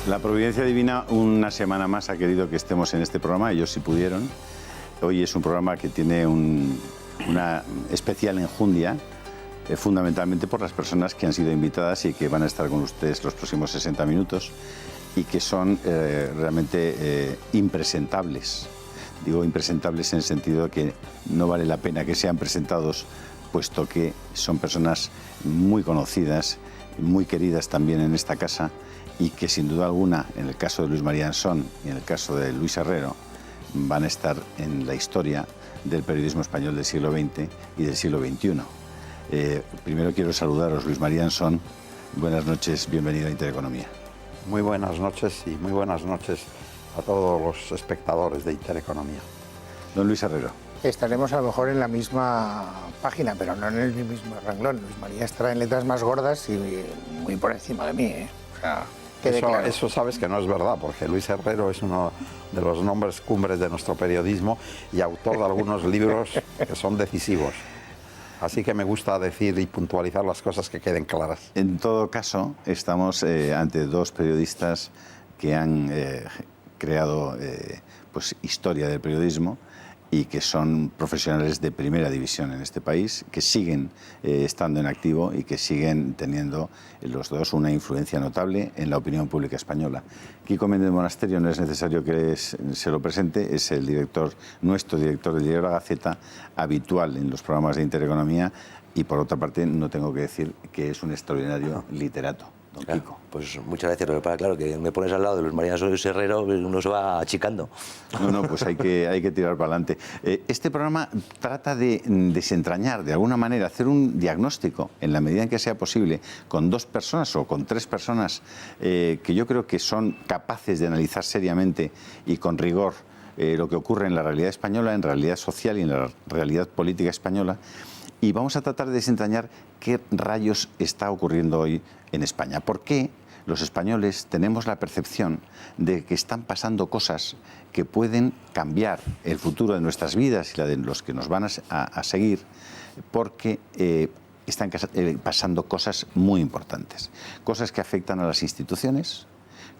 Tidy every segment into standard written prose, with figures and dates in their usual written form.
La providencia divina una semana más ha querido que estemos en este programa, ellos sí pudieron. Hoy es un programa que tiene una especial enjundia, fundamentalmente por las personas que han sido invitadas y que van a estar con ustedes los próximos 60 minutos y que son realmente impresentables. Digo impresentables en el sentido de que no vale la pena que sean presentados, puesto que son personas muy conocidas, muy queridas también en esta casa, y que sin duda alguna, en el caso de Luis María Ansón y en el caso de Luis Herrero, van a estar en la historia del periodismo español del siglo XX y del siglo XXI. Primero quiero saludaros, Luis María Ansón. Buenas noches, bienvenido a Intereconomía. Muy buenas noches y muy buenas noches a todos los espectadores de Intereconomía. Don Luis Herrero. Estaremos a lo mejor en la misma página, pero no en el mismo renglón. Luis María estará en letras más gordas y muy por encima de mí, ¿eh? O sea, eso sabes que no es verdad, porque Luis Herrero es uno de los nombres cumbres de nuestro periodismo y autor de algunos libros que son decisivos. Así que me gusta decir y puntualizar las cosas que queden claras. En todo caso, estamos ante dos periodistas que han creado pues, historia del periodismo y que son profesionales de primera división en este país, que siguen estando en activo y que siguen teniendo los dos una influencia notable en la opinión pública española. Kiko Méndez Monasterio, no es necesario que se lo presente, es el director, nuestro director del diario La Gaceta, habitual en los programas de Intereconomía, y por otra parte no tengo que decir que es un extraordinario literato. Don Kiko. Pues muchas gracias, pero claro, que me pones al lado de Luis María Herrero, uno se va achicando. No, pues hay que tirar para adelante. Este programa trata de desentrañar, de alguna manera, hacer un diagnóstico, en la medida en que sea posible, con dos personas o con tres personas que yo creo que son capaces de analizar seriamente y con rigor lo que ocurre en la realidad española, en la realidad social y en la realidad política española. Y vamos a tratar de desentrañar qué rayos está ocurriendo hoy en España. ¿Por qué los españoles tenemos la percepción de que están pasando cosas que pueden cambiar el futuro de nuestras vidas y la de los que nos van a seguir? Porque están pasando cosas muy importantes. Cosas que afectan a las instituciones,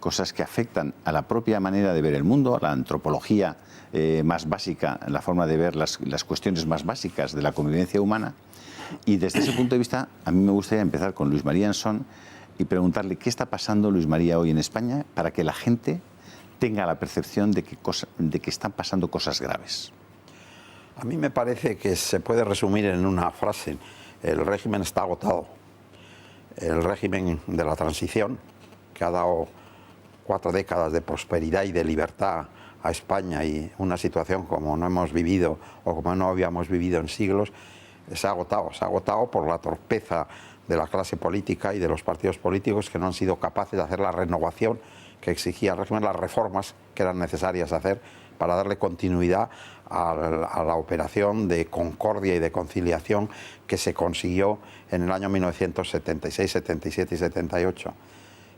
cosas que afectan a la propia manera de ver el mundo, a la antropología más básica, la forma de ver las cuestiones más básicas de la convivencia humana. Y desde ese punto de vista, a mí me gustaría empezar con Luis María Ansón y preguntarle qué está pasando, Luis María, hoy en España, para que la gente tenga la percepción de que están pasando cosas graves. A mí me parece que se puede resumir en una frase: el régimen está agotado. El régimen de la transición, que ha dado 4 décadas de prosperidad y de libertad a España y una situación como no hemos vivido o como no habíamos vivido en siglos, se ha agotado por la torpeza de la clase política y de los partidos políticos, que no han sido capaces de hacer la renovación que exigía el régimen, las reformas que eran necesarias hacer para darle continuidad a la operación de concordia y de conciliación que se consiguió en el año 1976, 77 y 78.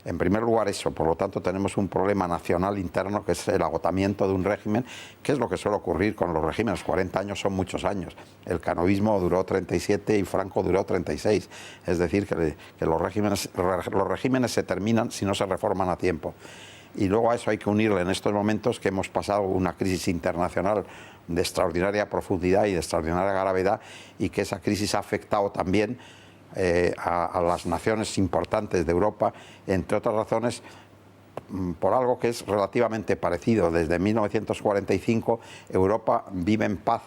En primer lugar eso, por lo tanto tenemos un problema nacional interno, que es el agotamiento de un régimen, que es lo que suele ocurrir con los regímenes. 40 años son muchos años. El canovismo duró 37 y Franco duró 36. Es decir, que los regímenes se terminan si no se reforman a tiempo. Y luego a eso hay que unirle en estos momentos que hemos pasado una crisis internacional de extraordinaria profundidad y de extraordinaria gravedad, y que esa crisis ha afectado también a las naciones importantes de Europa, entre otras razones, por algo que es relativamente parecido. Desde 1945 Europa vive en paz,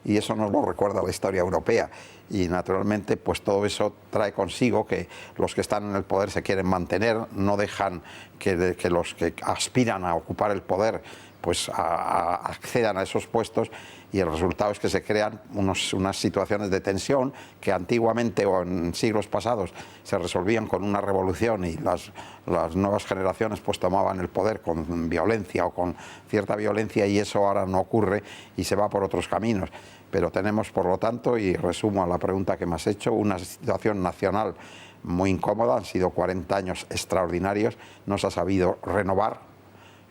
y eso nos lo recuerda la historia europea, y naturalmente pues todo eso trae consigo que los que están en el poder se quieren mantener, no dejan que los que aspiran a ocupar el poder pues accedan a esos puestos, y el resultado es que se crean unas situaciones de tensión que antiguamente o en siglos pasados se resolvían con una revolución, y las nuevas generaciones pues tomaban el poder con violencia o con cierta violencia, y eso ahora no ocurre y se va por otros caminos. Pero tenemos, por lo tanto, y resumo a la pregunta que me has hecho, una situación nacional muy incómoda. Han sido 40 años extraordinarios, no se ha sabido renovar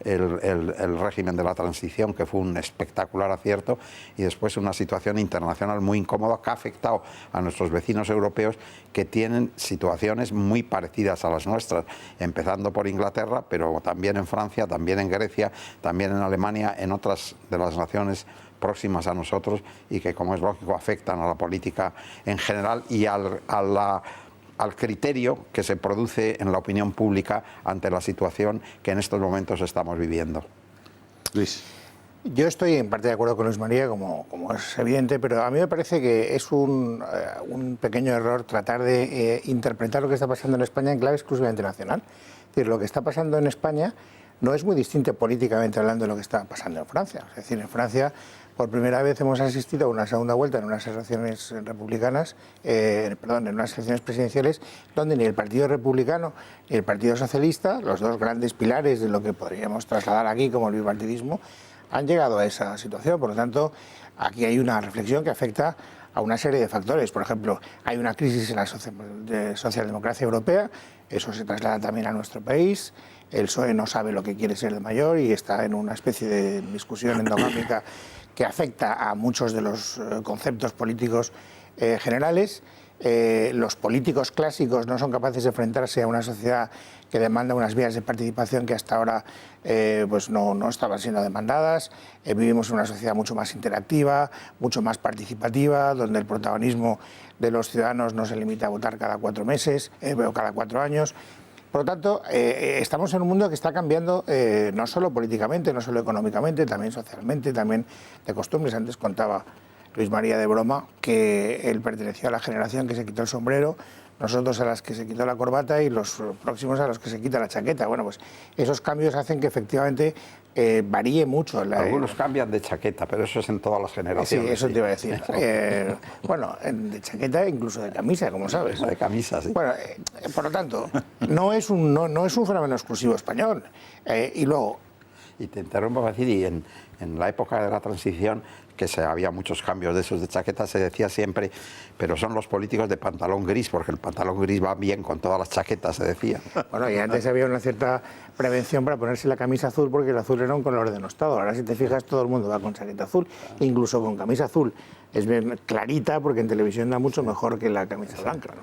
el régimen de la transición, que fue un espectacular acierto, y después una situación internacional muy incómoda que ha afectado a nuestros vecinos europeos, que tienen situaciones muy parecidas a las nuestras, empezando por Inglaterra, pero también en Francia, también en Grecia, también en Alemania, en otras de las naciones próximas a nosotros, y que, como es lógico, afectan a la política en general y al criterio que se produce en la opinión pública ante la situación que en estos momentos estamos viviendo. Luis. Yo estoy en parte de acuerdo con Luis María, como es evidente, pero a mí me parece que es un pequeño error tratar de interpretar lo que está pasando en España en clave exclusivamente nacional. Es decir, lo que está pasando en España no es muy distinto políticamente hablando de lo que está pasando en Francia. Es decir, en Francia, por primera vez hemos asistido a una segunda vuelta en unas elecciones republicanas, en unas elecciones presidenciales, donde ni el Partido Republicano ni el Partido Socialista, los dos grandes pilares de lo que podríamos trasladar aquí como el bipartidismo, han llegado a esa situación. Por lo tanto, aquí hay una reflexión que afecta a una serie de factores. Por ejemplo, hay una crisis en la socialdemocracia europea, eso se traslada también a nuestro país. El PSOE no sabe lo que quiere ser de mayor y está en una especie de discusión endogámica que afecta a muchos de los conceptos políticos generales. Los políticos clásicos no son capaces de enfrentarse a una sociedad que demanda unas vías de participación que hasta ahora pues no estaban siendo demandadas. Vivimos en una sociedad mucho más interactiva, mucho más participativa, donde el protagonismo de los ciudadanos no se limita a votar cada 4 meses o cada 4 años. Por lo tanto, estamos en un mundo que está cambiando no solo políticamente, no solo económicamente, también socialmente, también de costumbres. Antes contaba Luis María de broma que él pertenecía a la generación que se quitó el sombrero, nosotros a las que se quitó la corbata y los próximos a los que se quita la chaqueta. Bueno, pues esos cambios hacen que efectivamente varíe mucho. Algunos cambian de chaqueta, pero eso es en todas las generaciones. Sí, eso te iba a decir. Bueno, de chaqueta e incluso de camisa, como sabes. De camisa, sí. Bueno, por lo tanto, no es un fenómeno exclusivo español. Y luego... Y te interrumpo para decir, y en la época de la transición, que había muchos cambios de esos de chaqueta, se decía siempre, pero son los políticos de pantalón gris, porque el pantalón gris va bien con todas las chaquetas, se decía. Bueno, y antes había una cierta prevención para ponerse la camisa azul, porque el azul era un color denostado. Ahora, si te fijas, todo el mundo va con chaqueta azul, incluso con camisa azul. Es bien clarita, porque en televisión da mucho mejor que la camisa blanca, ¿no?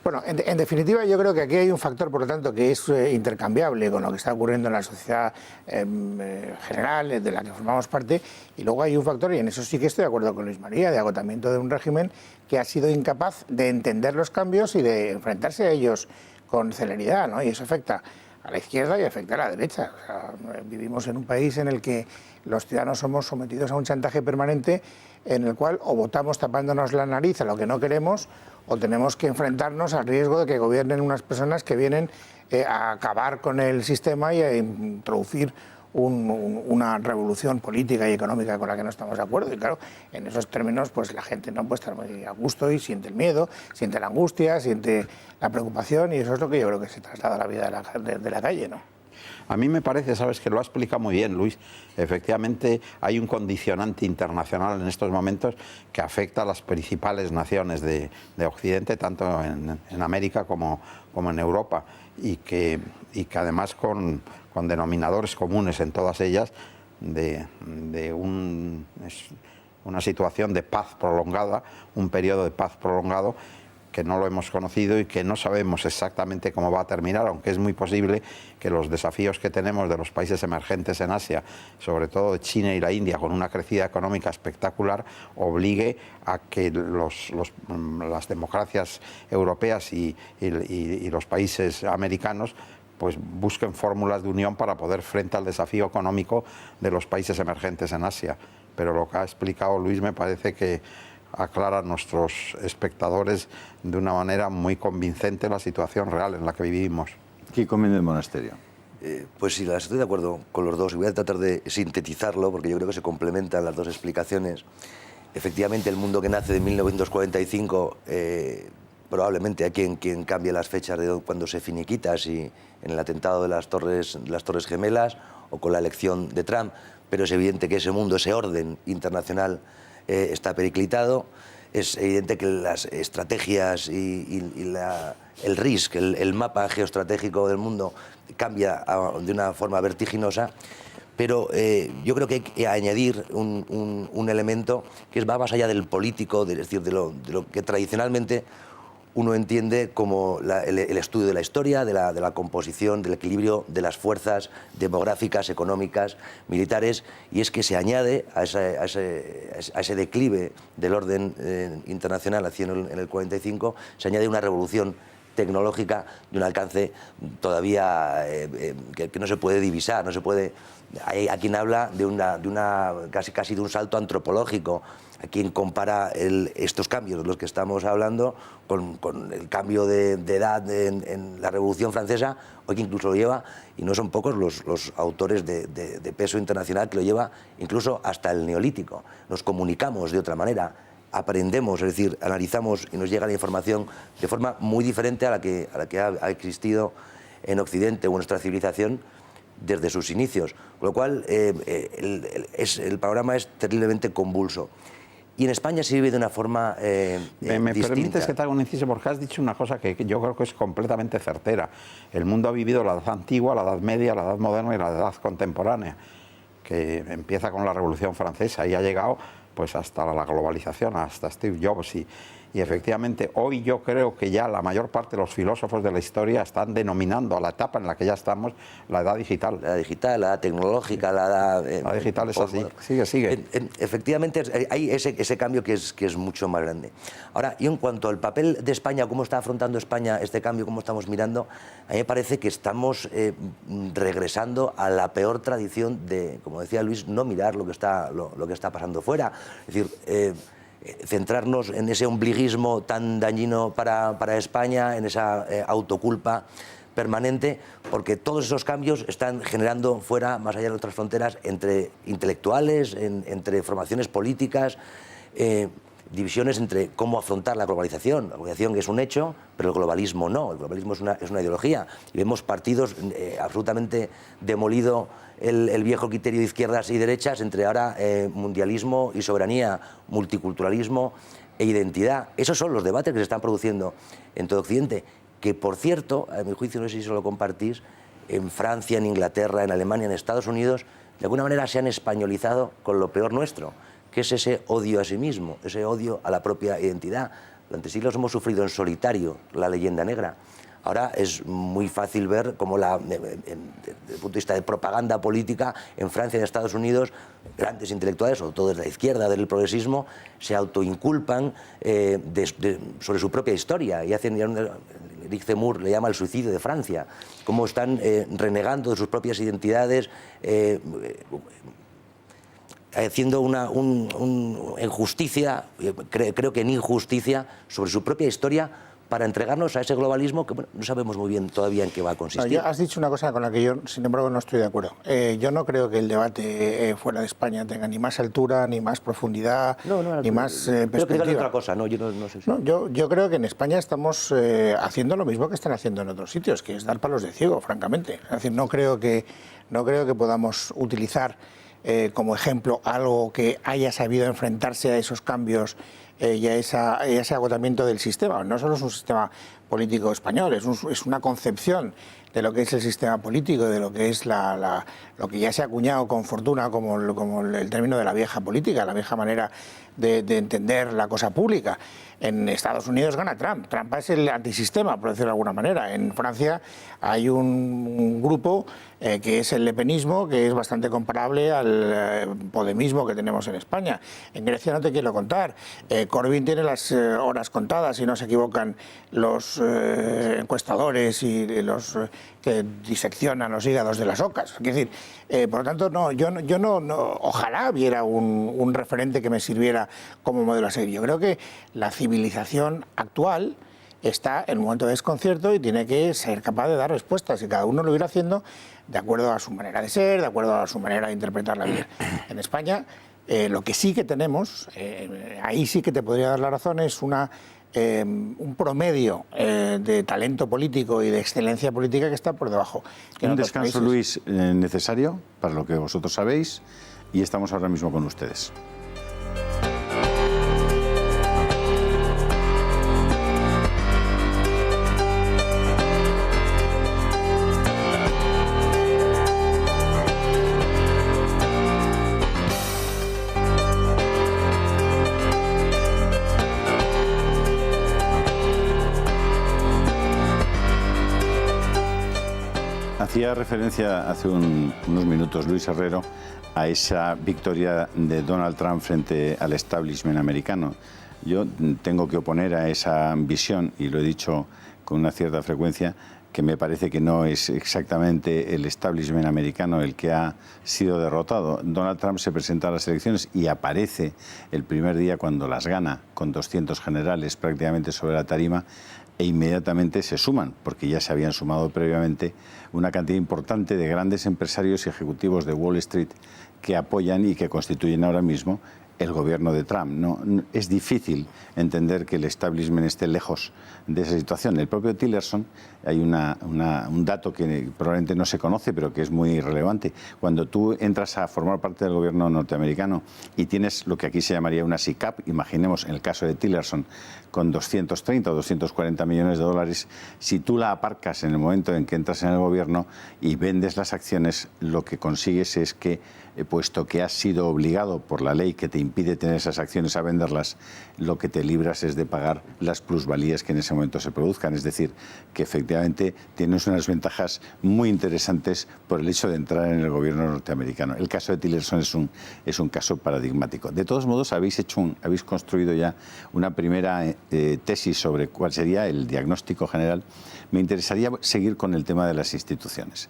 Bueno, en definitiva, yo creo que aquí hay un factor, por lo tanto, que es intercambiable con lo que está ocurriendo en la sociedad general, de la que formamos parte, y luego hay un factor, y en eso sí que estoy de acuerdo con Luis María, de agotamiento de un régimen que ha sido incapaz de entender los cambios y de enfrentarse a ellos con celeridad, ¿no? Y eso afecta a la izquierda y afecta a la derecha. O sea, vivimos en un país en el que los ciudadanos somos sometidos a un chantaje permanente en el cual o votamos tapándonos la nariz a lo que no queremos o tenemos que enfrentarnos al riesgo de que gobiernen unas personas que vienen a acabar con el sistema y a introducir una revolución política y económica con la que no estamos de acuerdo. Y claro, en esos términos pues la gente no puede estar muy a gusto y siente el miedo, siente la angustia, siente la preocupación, y eso es lo que yo creo que se traslada a la vida de la calle, ¿no? A mí me parece, sabes, que lo ha explicado muy bien Luis. Efectivamente, hay un condicionante internacional en estos momentos que afecta a las principales naciones de Occidente, tanto en América como en Europa, y que además con denominadores comunes en todas ellas de una situación de paz prolongada, un periodo de paz prolongado que no lo hemos conocido y que no sabemos exactamente cómo va a terminar, aunque es muy posible que los desafíos que tenemos de los países emergentes en Asia, sobre todo de China y la India, con una crecida económica espectacular, obligue a que las democracias europeas y los países americanos pues busquen fórmulas de unión para poder frente al desafío económico de los países emergentes en Asia. Pero lo que ha explicado Luis me parece que aclara a nuestros espectadores de una manera muy convincente la situación real en la que vivimos. Kiko Méndez Monasterio. Pues sí, estoy de acuerdo con los dos y voy a tratar de sintetizarlo porque yo creo que se complementan las dos explicaciones. Efectivamente, el mundo que nace de 1945, probablemente hay quien cambie las fechas de cuando se finiquita, si en el atentado de las Torres Gemelas o con la elección de Trump, pero es evidente que ese mundo, ese orden internacional está periclitado. Es evidente que las estrategias y el RISC, el mapa geoestratégico del mundo, cambia de una forma vertiginosa. Pero yo creo que hay que añadir un elemento que va más allá del político, es decir, de lo que tradicionalmente uno entiende como el estudio de la historia, de la composición, del equilibrio de las fuerzas demográficas, económicas, militares, y es que se añade a ese declive del orden internacional hacia en el 45, se añade una revolución tecnológica de un alcance todavía que no se puede divisar, no se puede. Hay quien habla de casi de un salto antropológico. A quien compara estos cambios de los que estamos hablando con el cambio de edad en la Revolución Francesa, o que incluso lo lleva, y no son pocos los autores de peso internacional que lo lleva incluso hasta el Neolítico. Nos comunicamos de otra manera, aprendemos, es decir, analizamos y nos llega la información de forma muy diferente a la que ha existido en Occidente o en nuestra civilización desde sus inicios. Con lo cual, el panorama es terriblemente convulso. Y en España se vive de una forma ¿Me distinta. permites que te haga un inciso? Porque has dicho una cosa que yo creo que es completamente certera. El mundo ha vivido la edad antigua, la edad media, la edad moderna y la edad contemporánea, que empieza con la Revolución Francesa y ha llegado pues hasta la globalización, hasta Steve Jobs. Y efectivamente, hoy yo creo que ya la mayor parte de los filósofos de la historia están denominando a la etapa en la que ya estamos la edad digital. La edad digital, la edad tecnológica, la edad... la digital es así. Sigue. Efectivamente, hay ese cambio que es mucho más grande. Ahora, y en cuanto al papel de España, cómo está afrontando España este cambio, cómo estamos mirando, a mí me parece que estamos regresando a la peor tradición de, como decía Luis, no mirar lo que está pasando fuera. Es decir, centrarnos en ese ombliguismo tan dañino para España, en esa autoculpa permanente, porque todos esos cambios están generando fuera, más allá de nuestras fronteras, entre intelectuales, entre formaciones políticas, divisiones entre cómo afrontar la globalización. La globalización es un hecho, pero el globalismo no. El globalismo es una ideología. Y vemos partidos absolutamente demolido el viejo criterio de izquierdas y derechas entre ahora mundialismo y soberanía, multiculturalismo e identidad. Esos son los debates que se están produciendo en todo Occidente, que por cierto, a mi juicio, no sé si se lo compartís, en Francia, en Inglaterra, en Alemania, en Estados Unidos, de alguna manera se han españolizado con lo peor nuestro, que es ese odio a sí mismo, ese odio a la propia identidad. Durante siglos hemos sufrido en solitario la leyenda negra. Ahora es muy fácil ver cómo, desde el punto de vista de propaganda política, en Francia y en Estados Unidos, grandes intelectuales, sobre todo desde la izquierda, del progresismo, se autoinculpan sobre su propia historia y hacen... Eric Zemmour le llama el suicidio de Francia, cómo están renegando de sus propias identidades, haciendo una injusticia, creo que en injusticia, sobre su propia historia, para entregarnos a ese globalismo que no sabemos muy bien todavía en qué va a consistir. No, has dicho una cosa con la que yo, sin embargo, no estoy de acuerdo. Yo no creo que el debate fuera de España tenga ni más altura, ni más profundidad, ni más perspectiva. Creo que otra cosa, yo no sé si... Yo creo que en España estamos haciendo lo mismo que están haciendo en otros sitios, que es dar palos de ciego, francamente. Es decir, no creo que podamos utilizar como ejemplo algo que haya sabido enfrentarse a esos cambios y a ese agotamiento del sistema. No solo es un sistema político español, es una concepción de lo que es el sistema político, de lo que es lo que ya se ha acuñado con fortuna como el término de la vieja política, la vieja manera de entender la cosa pública. En Estados Unidos gana Trump. Trump es el antisistema, por decirlo de alguna manera. En Francia hay un grupo que es el lepenismo, que es bastante comparable al podemismo que tenemos en España. En Grecia no te quiero contar. Corbyn tiene las horas contadas, si no se equivocan los encuestadores y los que diseccionan los hígados de las ocas. Es decir, por lo tanto, yo ojalá viera un referente que me sirviera como modelo a seguir. Yo creo que la civilización actual está en un momento de desconcierto y tiene que ser capaz de dar respuestas, y cada uno lo irá haciendo de acuerdo a su manera de ser, de acuerdo a su manera de interpretar la vida. En España, lo que sí que tenemos, ahí sí que te podría dar la razón, es un promedio de talento político y de excelencia política que está por debajo. Un descanso, Luis, necesario para lo que vosotros sabéis, y estamos ahora mismo con ustedes. Hacía referencia hace unos minutos Luis Herrero a esa victoria de Donald Trump frente al establishment americano. Yo tengo que oponer a esa visión, y lo he dicho con una cierta frecuencia, que me parece que no es exactamente el establishment americano el que ha sido derrotado. Donald Trump se presenta a las elecciones y aparece el primer día cuando las gana, con 200 generales prácticamente sobre la tarima, e inmediatamente se suman, porque ya se habían sumado previamente una cantidad importante de grandes empresarios y ejecutivos de Wall Street que apoyan y que constituyen ahora mismo el gobierno de Trump. No, es difícil entender que el establishment esté lejos de esa situación. El propio Tillerson, hay un dato que probablemente no se conoce, pero que es muy relevante. Cuando tú entras a formar parte del gobierno norteamericano y tienes lo que aquí se llamaría una SICAP, imaginemos en el caso de Tillerson, con 230 o 240 millones de dólares, si tú la aparcas en el momento en que entras en el gobierno y vendes las acciones, lo que consigues es que, puesto que has sido obligado por la ley que te impide tener esas acciones a venderlas, lo que te libras es de pagar las plusvalías que en ese momento se produzcan. Es decir, que efectivamente tienes unas ventajas muy interesantes por el hecho de entrar en el gobierno norteamericano. El caso de Tillerson es un caso paradigmático. De todos modos, habéis construido ya una primera tesis sobre cuál sería el diagnóstico general. Me interesaría seguir con el tema de las instituciones.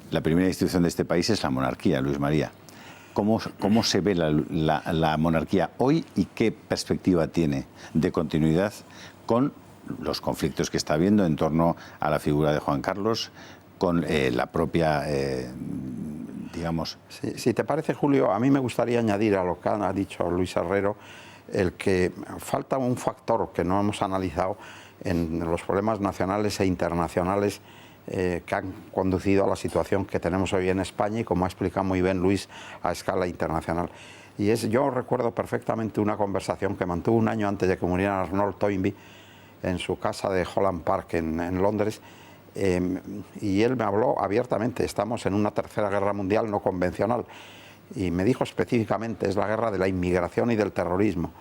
La primera institución de este país es la monarquía, Luis María. ¿Cómo se ve la monarquía hoy y qué perspectiva tiene de continuidad con los conflictos que está habiendo en torno a la figura de Juan Carlos, con la propia, digamos... Si te parece, Julio, a mí me gustaría añadir a lo que ha dicho Luis Herrero el que falta un factor que no hemos analizado en los problemas nacionales e internacionales que han conducido a la situación que tenemos hoy en España y, como ha explicado muy bien Luis, a escala internacional. Y yo recuerdo perfectamente una conversación que mantuvo un año antes de que muriera Arnold Toynbee en su casa de Holland Park en Londres, y él me habló abiertamente. Estamos en una tercera guerra mundial no convencional, y me dijo específicamente: es la guerra de la inmigración y del terrorismo.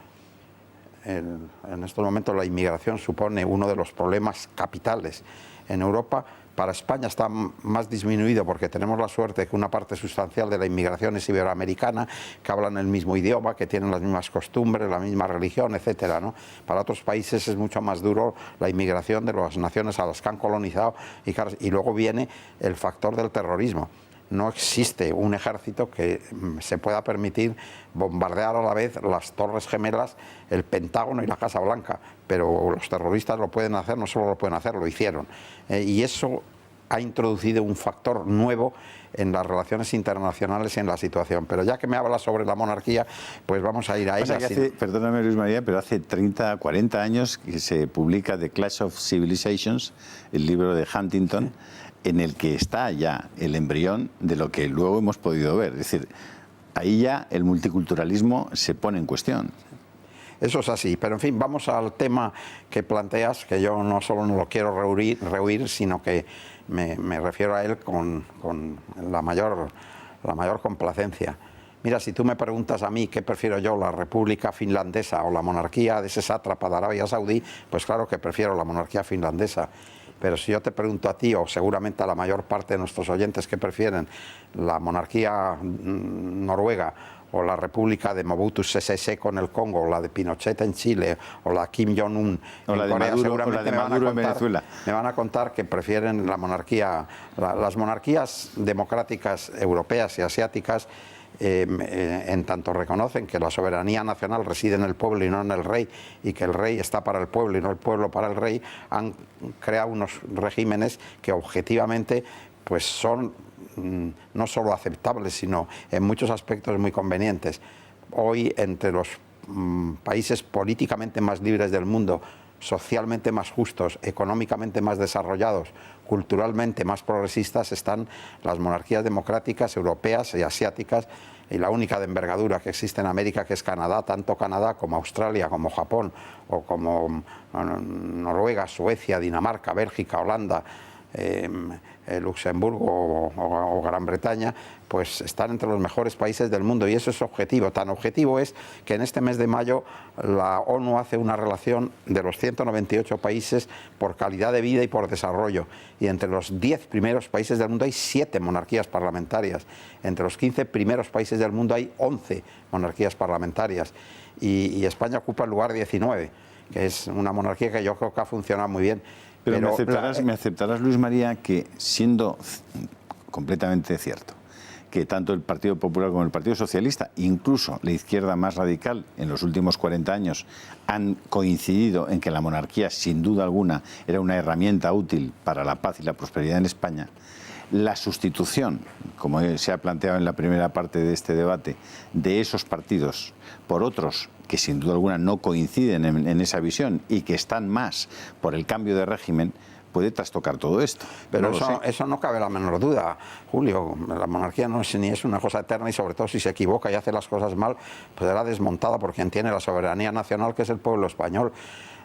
En estos momentos la inmigración supone uno de los problemas capitales en Europa. Para España está más disminuido porque tenemos la suerte de que una parte sustancial de la inmigración es iberoamericana, que hablan el mismo idioma, que tienen las mismas costumbres, la misma religión, etcétera, ¿no? Para otros países es mucho más duro la inmigración de las naciones a las que han colonizado, y luego viene el factor del terrorismo. No existe un ejército que se pueda permitir bombardear a la vez las Torres Gemelas, el Pentágono y la Casa Blanca, pero los terroristas lo pueden hacer, no solo lo pueden hacer, lo hicieron. Y eso ha introducido un factor nuevo en las relaciones internacionales y en la situación. Pero ya que me hablas sobre la monarquía, pues vamos a ir a ella. Perdóname, Luis María, pero hace 30, 40 años que se publica The Clash of Civilizations, el libro de Huntington, sí, en el que está ya el embrión de lo que luego hemos podido ver. Es decir, ahí ya el multiculturalismo se pone en cuestión. Eso es así, pero en fin, vamos al tema que planteas, que yo no solo no lo quiero rehuir, sino que me refiero a él con la mayor complacencia. Mira, si tú me preguntas a mí qué prefiero yo, la República Finlandesa o la monarquía de ese sátrapa de Arabia Saudí, pues claro que prefiero la monarquía finlandesa. Pero si yo te pregunto a ti, o seguramente a la mayor parte de nuestros oyentes que prefieren la monarquía noruega, o la República de Mobutu Sese Seko en el Congo, o la de Pinochet en Chile, o la Kim Jong-un en Corea, seguramente me van a contar que prefieren la monarquía. Las monarquías democráticas europeas y asiáticas, en tanto reconocen que la soberanía nacional reside en el pueblo y no en el rey, y que el rey está para el pueblo y no el pueblo para el rey, han creado unos regímenes que objetivamente pues son no solo aceptables, sino en muchos aspectos muy convenientes. Hoy, entre los países políticamente más libres del mundo, socialmente más justos, económicamente más desarrollados, culturalmente más progresistas, están las monarquías democráticas europeas y asiáticas, y la única de envergadura que existe en América, que es Canadá, tanto Canadá como Australia, como Japón, o como Noruega, Suecia, Dinamarca, Bélgica, Holanda, Luxemburgo o Gran Bretaña, pues están entre los mejores países del mundo, y eso es objetivo. Tan objetivo es que en este mes de mayo la ONU hace una relación de los 198 países por calidad de vida y por desarrollo, y entre los 10 primeros países del mundo hay 7 monarquías parlamentarias, entre los 15 primeros países del mundo hay 11 monarquías parlamentarias, y España ocupa el lugar 19, que es una monarquía que yo creo que ha funcionado muy bien. Pero me aceptarás, Luis María, que siendo completamente cierto que tanto el Partido Popular como el Partido Socialista, incluso la izquierda más radical en los últimos 40 años, han coincidido en que la monarquía, sin duda alguna, era una herramienta útil para la paz y la prosperidad en España, la sustitución, como se ha planteado en la primera parte de este debate, de esos partidos por otros que sin duda alguna no coinciden en esa visión y que están más por el cambio de régimen, puede trastocar todo esto. Pero eso no cabe la menor duda, Julio. La monarquía no es, ni es una cosa eterna, y sobre todo si se equivoca y hace las cosas mal, pues será desmontada por quien tiene la soberanía nacional, que es el pueblo español.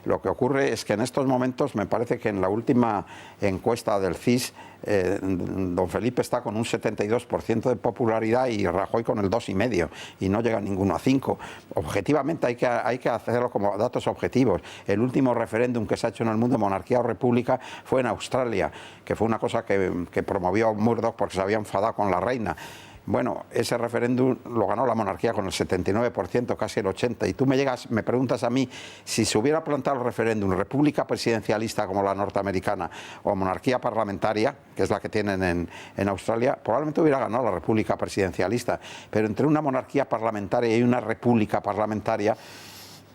Lo que ocurre es que en estos momentos, me parece que en la última encuesta del CIS, don Felipe está con un 72% de popularidad y Rajoy con el 2,5%, y no llega ninguno a 5. Objetivamente hay que hacerlo como datos objetivos. El último referéndum que se ha hecho en el mundo, monarquía o república, fue en Australia, que fue una cosa que promovió Murdoch porque se había enfadado con la reina. Bueno, ese referéndum lo ganó la monarquía con el 79%, casi el 80%. Y tú me preguntas a mí, si se hubiera planteado el referéndum república presidencialista como la norteamericana o monarquía parlamentaria, que es la que tienen en Australia, probablemente hubiera ganado la república presidencialista. Pero entre una monarquía parlamentaria y una república parlamentaria,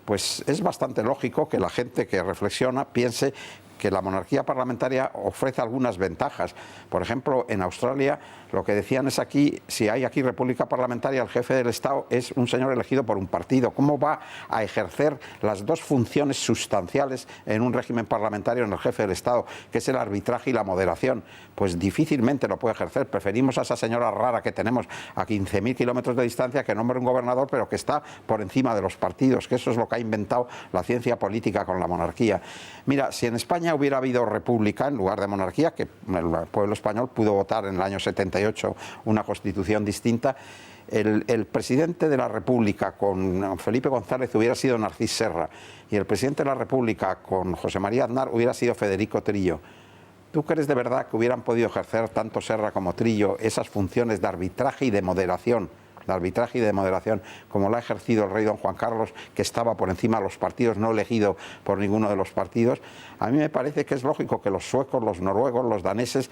pues es bastante lógico que la gente que reflexiona piense que la monarquía parlamentaria ofrece algunas ventajas. Por ejemplo, en Australia lo que decían es aquí, si hay aquí república parlamentaria, el jefe del Estado es un señor elegido por un partido. ¿Cómo va a ejercer las dos funciones sustanciales en un régimen parlamentario en el jefe del Estado, que es el arbitraje y la moderación? Pues difícilmente lo puede ejercer. Preferimos a esa señora rara que tenemos a 15.000 kilómetros de distancia, que nombre un gobernador, pero que está por encima de los partidos, que eso es lo que ha inventado la ciencia política con la monarquía. Mira, si en España hubiera habido república en lugar de monarquía, que el pueblo español pudo votar en el año 78 una constitución distinta, el presidente de la República con Felipe González hubiera sido Narcís Serra, y el presidente de la República con José María Aznar hubiera sido Federico Trillo. ¿Tú crees de verdad que hubieran podido ejercer tanto Serra como Trillo esas funciones de arbitraje y de moderación? Como la ha ejercido el rey don Juan Carlos, que estaba por encima de los partidos, no elegido por ninguno de los partidos? A mí me parece que es lógico que los suecos, los noruegos, los daneses,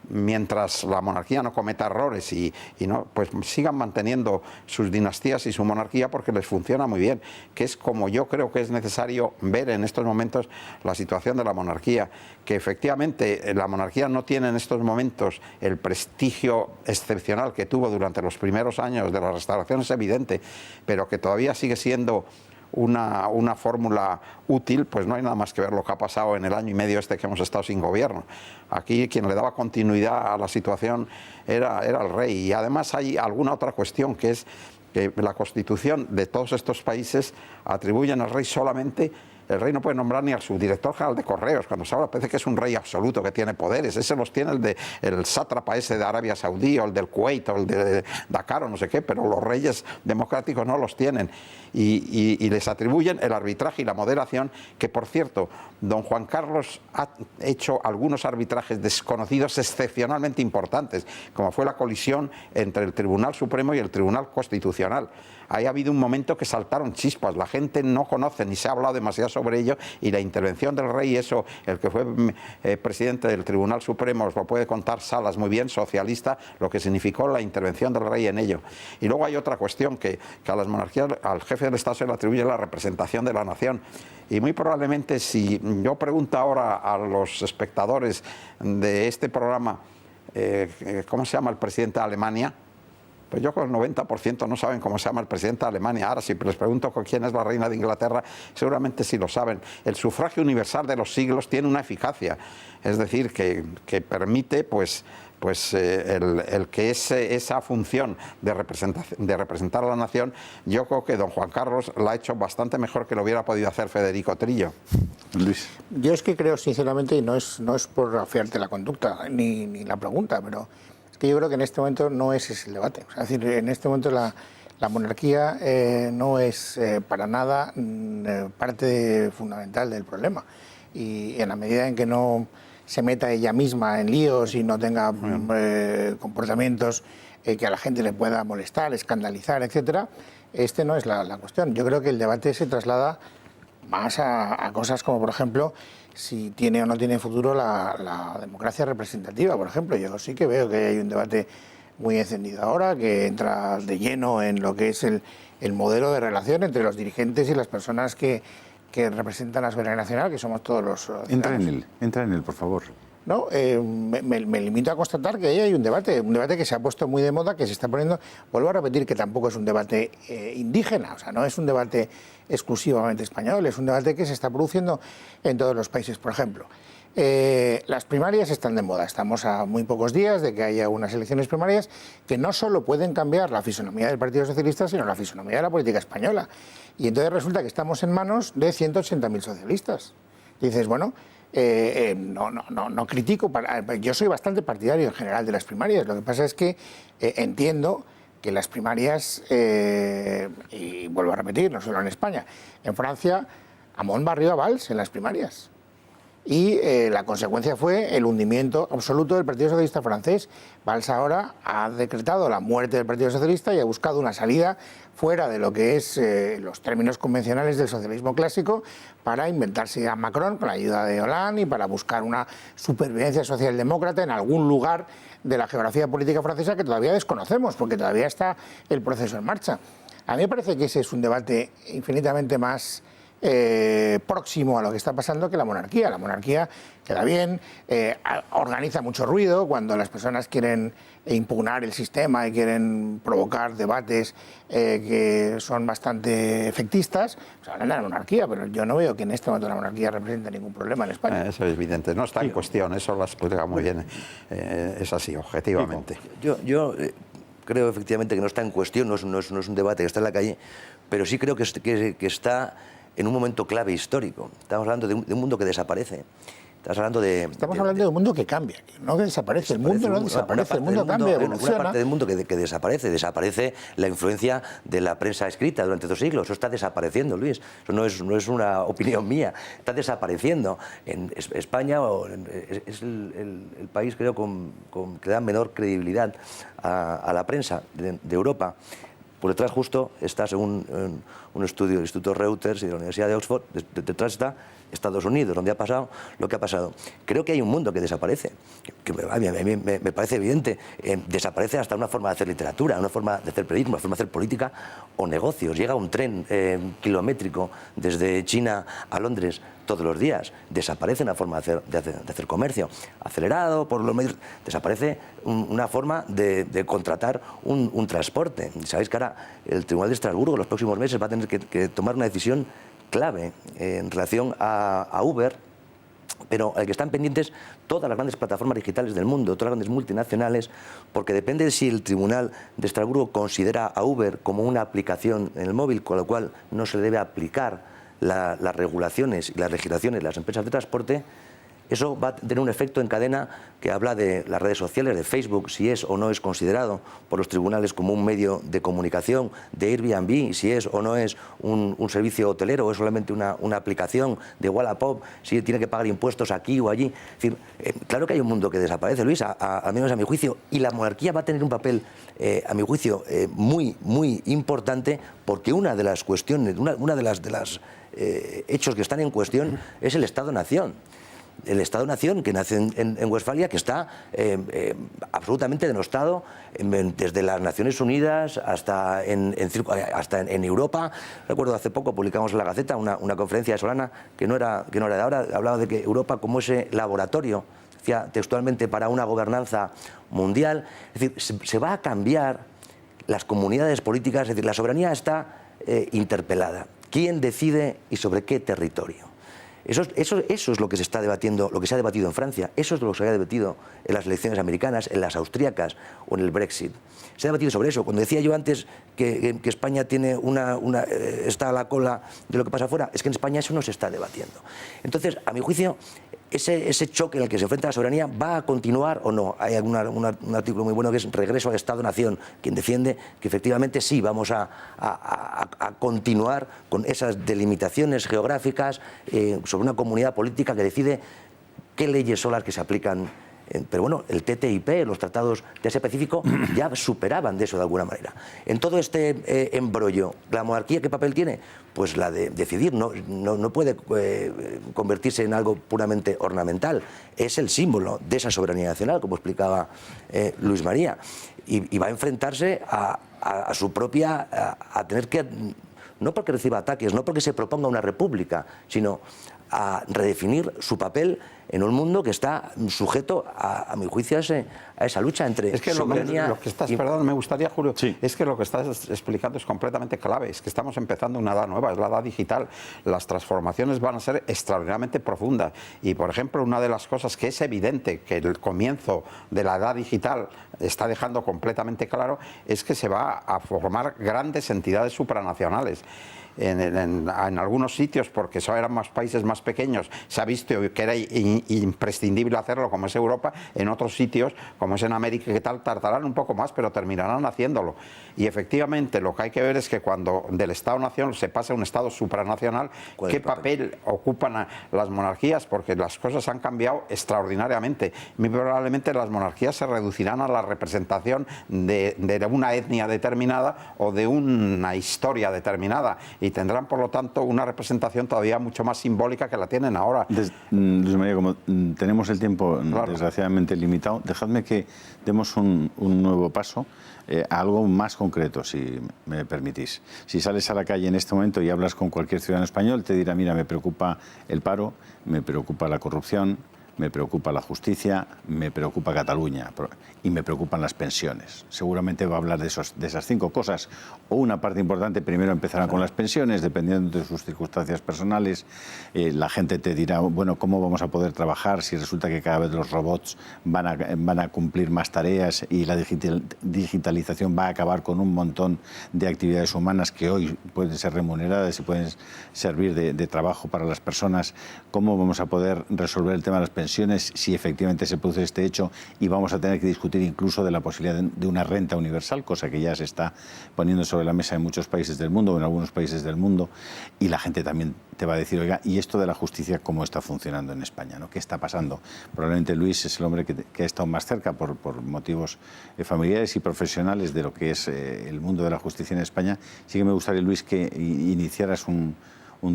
mientras la monarquía no cometa errores y no, pues sigan manteniendo sus dinastías y su monarquía, porque les funciona muy bien, que es como yo creo que es necesario ver en estos momentos la situación de la monarquía, que efectivamente la monarquía no tiene en estos momentos el prestigio excepcional que tuvo durante los primeros años de la Restauración, es evidente, pero que todavía sigue siendo una fórmula útil. Pues no hay nada más que ver lo que ha pasado en el año y medio este que hemos estado sin gobierno. Aquí quien le daba continuidad a la situación era el rey. Y además hay alguna otra cuestión, que es que la Constitución de todos estos países atribuyen al rey solamente. El rey no puede nombrar ni al subdirector general de correos. Cuando se habla parece que es un rey absoluto que tiene poderes. Ese los tiene el sátrapa ese de Arabia Saudí, o el del Kuwait, o el de Dakar, o no sé qué, pero los reyes democráticos no los tienen. Y les atribuyen el arbitraje y la moderación, que por cierto, don Juan Carlos ha hecho algunos arbitrajes desconocidos excepcionalmente importantes, como fue la colisión entre el Tribunal Supremo y el Tribunal Constitucional. Ahí ha habido un momento que saltaron chispas, la gente no conoce ni se ha hablado demasiado sobre ello, y la intervención del rey, eso, el que fue presidente del Tribunal Supremo, os lo puede contar Salas muy bien, socialista, lo que significó la intervención del rey en ello. Y luego hay otra cuestión, que a las monarquías, al jefe del Estado se le atribuye la representación de la nación, y muy probablemente, si yo pregunto ahora a los espectadores de este programa, ¿cómo se llama el presidente de Alemania?, pues yo con el 90% no saben cómo se llama el presidente de Alemania. Ahora, si les pregunto con quién es la reina de Inglaterra, seguramente sí lo saben. El sufragio universal de los siglos tiene una eficacia, es decir, que permite pues pues el que esa función de representar a la nación, yo creo que don Juan Carlos la ha hecho bastante mejor que lo hubiera podido hacer Federico Trillo. Luis. Yo es que creo sinceramente, y no es por afiarte la conducta ni la pregunta, pero es que yo creo que en este momento no es ese el debate. Es decir, en este momento la monarquía no es para nada parte fundamental del problema. Y en la medida en que no se meta ella misma en líos y no tenga comportamientos que a la gente le pueda molestar, escandalizar, etcétera, este no es la cuestión. Yo creo que el debate se traslada más a cosas como, por ejemplo, si tiene o no tiene futuro la democracia representativa, por ejemplo. Yo sí que veo que hay un debate muy encendido ahora, que entra de lleno en lo que es el modelo de relación entre los dirigentes y las personas que representan la soberanía nacional, que somos todos los ciudadanos. Entra en él, por favor. No, me limito a constatar que ahí hay un debate que se ha puesto muy de moda, que se está poniendo, vuelvo a repetir que tampoco es un debate indígena, o sea, no es un debate exclusivamente español, es un debate que se está produciendo en todos los países. Por ejemplo, las primarias están de moda, estamos a muy pocos días de que haya unas elecciones primarias que no solo pueden cambiar la fisonomía del Partido Socialista, sino la fisonomía de la política española. Y entonces resulta que estamos en manos de 180.000 socialistas. Y dices, bueno, no critico, yo soy bastante partidario en general de las primarias, lo que pasa es que entiendo que las primarias, y vuelvo a repetir, no solo en España, en Francia, Hamon barrió a Valls en las primarias. Y la consecuencia fue el hundimiento absoluto del Partido Socialista francés. Valls ahora ha decretado la muerte del Partido Socialista y ha buscado una salida fuera de lo que es los términos convencionales del socialismo clásico para inventarse a Macron con la ayuda de Hollande y para buscar una supervivencia socialdemócrata en algún lugar de la geografía política francesa que todavía desconocemos porque todavía está el proceso en marcha. A mí me parece que ese es un debate infinitamente más próximo a lo que está pasando que la monarquía. La monarquía queda bien, organiza mucho ruido cuando las personas quieren impugnar el sistema y quieren provocar debates que son bastante efectistas, pues hablan de la monarquía, pero yo no veo que en este momento la monarquía represente ningún problema en España. Eso es evidente, no está en cuestión, eso lo explica muy bien, es así, objetivamente. Yo creo efectivamente que no está en cuestión, no es un debate que está en la calle, pero sí creo que está en un momento clave histórico. Estamos hablando de un mundo que desaparece. Estamos hablando de un mundo que cambia, no que desaparece. El mundo no desaparece, el mundo cambia, evoluciona. Una parte del mundo que desaparece. Desaparece la influencia de la prensa escrita durante 2 siglos. Eso está desapareciendo, Luis. Eso no es una opinión mía. Está desapareciendo. En España es el país, creo, que da menor credibilidad a la prensa de Europa. Por detrás justo está, según un estudio del Instituto Reuters y de la Universidad de Oxford, detrás está Estados Unidos, donde ha pasado lo que ha pasado. Creo que hay un mundo que desaparece, que a mí me parece evidente. Desaparece hasta una forma de hacer literatura, una forma de hacer periodismo, una forma de hacer política o negocios. Llega un tren kilométrico desde China a Londres todos los días. Desaparece una forma de hacer comercio acelerado por los medios. Desaparece una forma de contratar un transporte. Sabéis que ahora el Tribunal de Estrasburgo en los próximos meses va a tener que tomar una decisión clave en relación a Uber, pero al que están pendientes todas las grandes plataformas digitales del mundo, todas las grandes multinacionales, porque depende de si el Tribunal de Estrasburgo considera a Uber como una aplicación en el móvil, con lo cual no se le debe aplicar las regulaciones y las legislaciones de las empresas de transporte. Eso va a tener un efecto en cadena que habla de las redes sociales, de Facebook, si es o no es considerado por los tribunales como un medio de comunicación, de Airbnb, si es o no es un servicio hotelero o es solamente una aplicación de Wallapop, si tiene que pagar impuestos aquí o allí. Es decir, claro que hay un mundo que desaparece, Luis, al menos a mi juicio, y la monarquía va a tener un papel, a mi juicio, muy, muy importante, porque una de las cuestiones, una de las hechos que están en cuestión es el Estado-Nación. El Estado-Nación que nace en Westfalia, que está absolutamente denostado desde las Naciones Unidas hasta en Europa. Recuerdo hace poco publicamos en la Gaceta una conferencia de Solana que no era de ahora, hablaba de que Europa como ese laboratorio, decía textualmente, para una gobernanza mundial. Es decir, se va a cambiar las comunidades políticas, es decir, la soberanía está interpelada. ¿Quién decide y sobre qué territorio? Eso es lo que se está debatiendo, lo que se ha debatido en Francia, eso es lo que se ha debatido en las elecciones americanas, en las austríacas o en el Brexit. Se ha debatido sobre eso. Cuando decía yo antes que España tiene está a la cola de lo que pasa afuera, es que en España eso no se está debatiendo. Entonces, a mi juicio, ese choque en el que se enfrenta la soberanía va a continuar o no. Hay un artículo muy bueno que es Regreso al Estado-Nación, quien defiende que efectivamente sí vamos a continuar con esas delimitaciones geográficas sobre una comunidad política que decide qué leyes son las que se aplican. Pero bueno, el TTIP, los tratados de Asia-Pacífico ya superaban de eso de alguna manera. En todo este embrollo, ¿la monarquía qué papel tiene? Pues la de decidir, no puede convertirse en algo puramente ornamental. Es el símbolo de esa soberanía nacional, como explicaba Luis María. Y va a enfrentarse a su propia... a tener que... no porque reciba ataques, no porque se proponga una república, sino a redefinir su papel en un mundo que está sujeto, a mi juicio, a esa lucha entre soberanía... Lo que estás, perdón, me gustaría, Julio, sí. Es que lo que estás explicando es completamente clave, es que estamos empezando una edad nueva, es la edad digital. Las transformaciones van a ser extraordinariamente profundas y, por ejemplo, una de las cosas que es evidente que el comienzo de la edad digital está dejando completamente claro es que se va a formar grandes entidades supranacionales. En algunos sitios, porque eran más países más pequeños, se ha visto que era imprescindible hacerlo, como es Europa. En otros sitios, como es en América, que tal, tardarán un poco más, pero terminarán haciéndolo. Y efectivamente lo que hay que ver es que cuando del Estado-Nación se pasa a un Estado supranacional, ¿qué papel ocupan las monarquías? Porque las cosas han cambiado extraordinariamente. Muy probablemente las monarquías se reducirán a la representación de una etnia determinada o de una historia determinada, y tendrán, por lo tanto, una representación todavía mucho más simbólica que la tienen ahora. Luis María, como tenemos el tiempo desgraciadamente limitado, dejadme que demos un nuevo paso a algo más concreto, si me permitís. Si sales a la calle en este momento y hablas con cualquier ciudadano español, te dirá, mira, me preocupa el paro, me preocupa la corrupción, me preocupa la justicia, me preocupa Cataluña y me preocupan las pensiones. Seguramente va a hablar de esas 5 cosas, o una parte importante. Primero empezará con las pensiones, dependiendo de sus circunstancias personales. La gente te dirá, bueno, ¿cómo vamos a poder trabajar si resulta que cada vez los robots van a cumplir más tareas y la digitalización va a acabar con un montón de actividades humanas que hoy pueden ser remuneradas y pueden servir de trabajo para las personas? ¿Cómo vamos a poder resolver el tema de las pensiones si efectivamente se produce este hecho? Y vamos a tener que discutir incluso de la posibilidad de una renta universal, cosa que ya se está poniendo sobre la mesa en muchos países del mundo o en algunos países del mundo. Y la gente también te va a decir, oiga, ¿y esto de la justicia cómo está funcionando en España, ¿no? ¿Qué está pasando? Probablemente Luis es el hombre que ha estado más cerca por motivos familiares y profesionales de lo que es el mundo de la justicia en España. Sí que me gustaría, Luis, que iniciaras un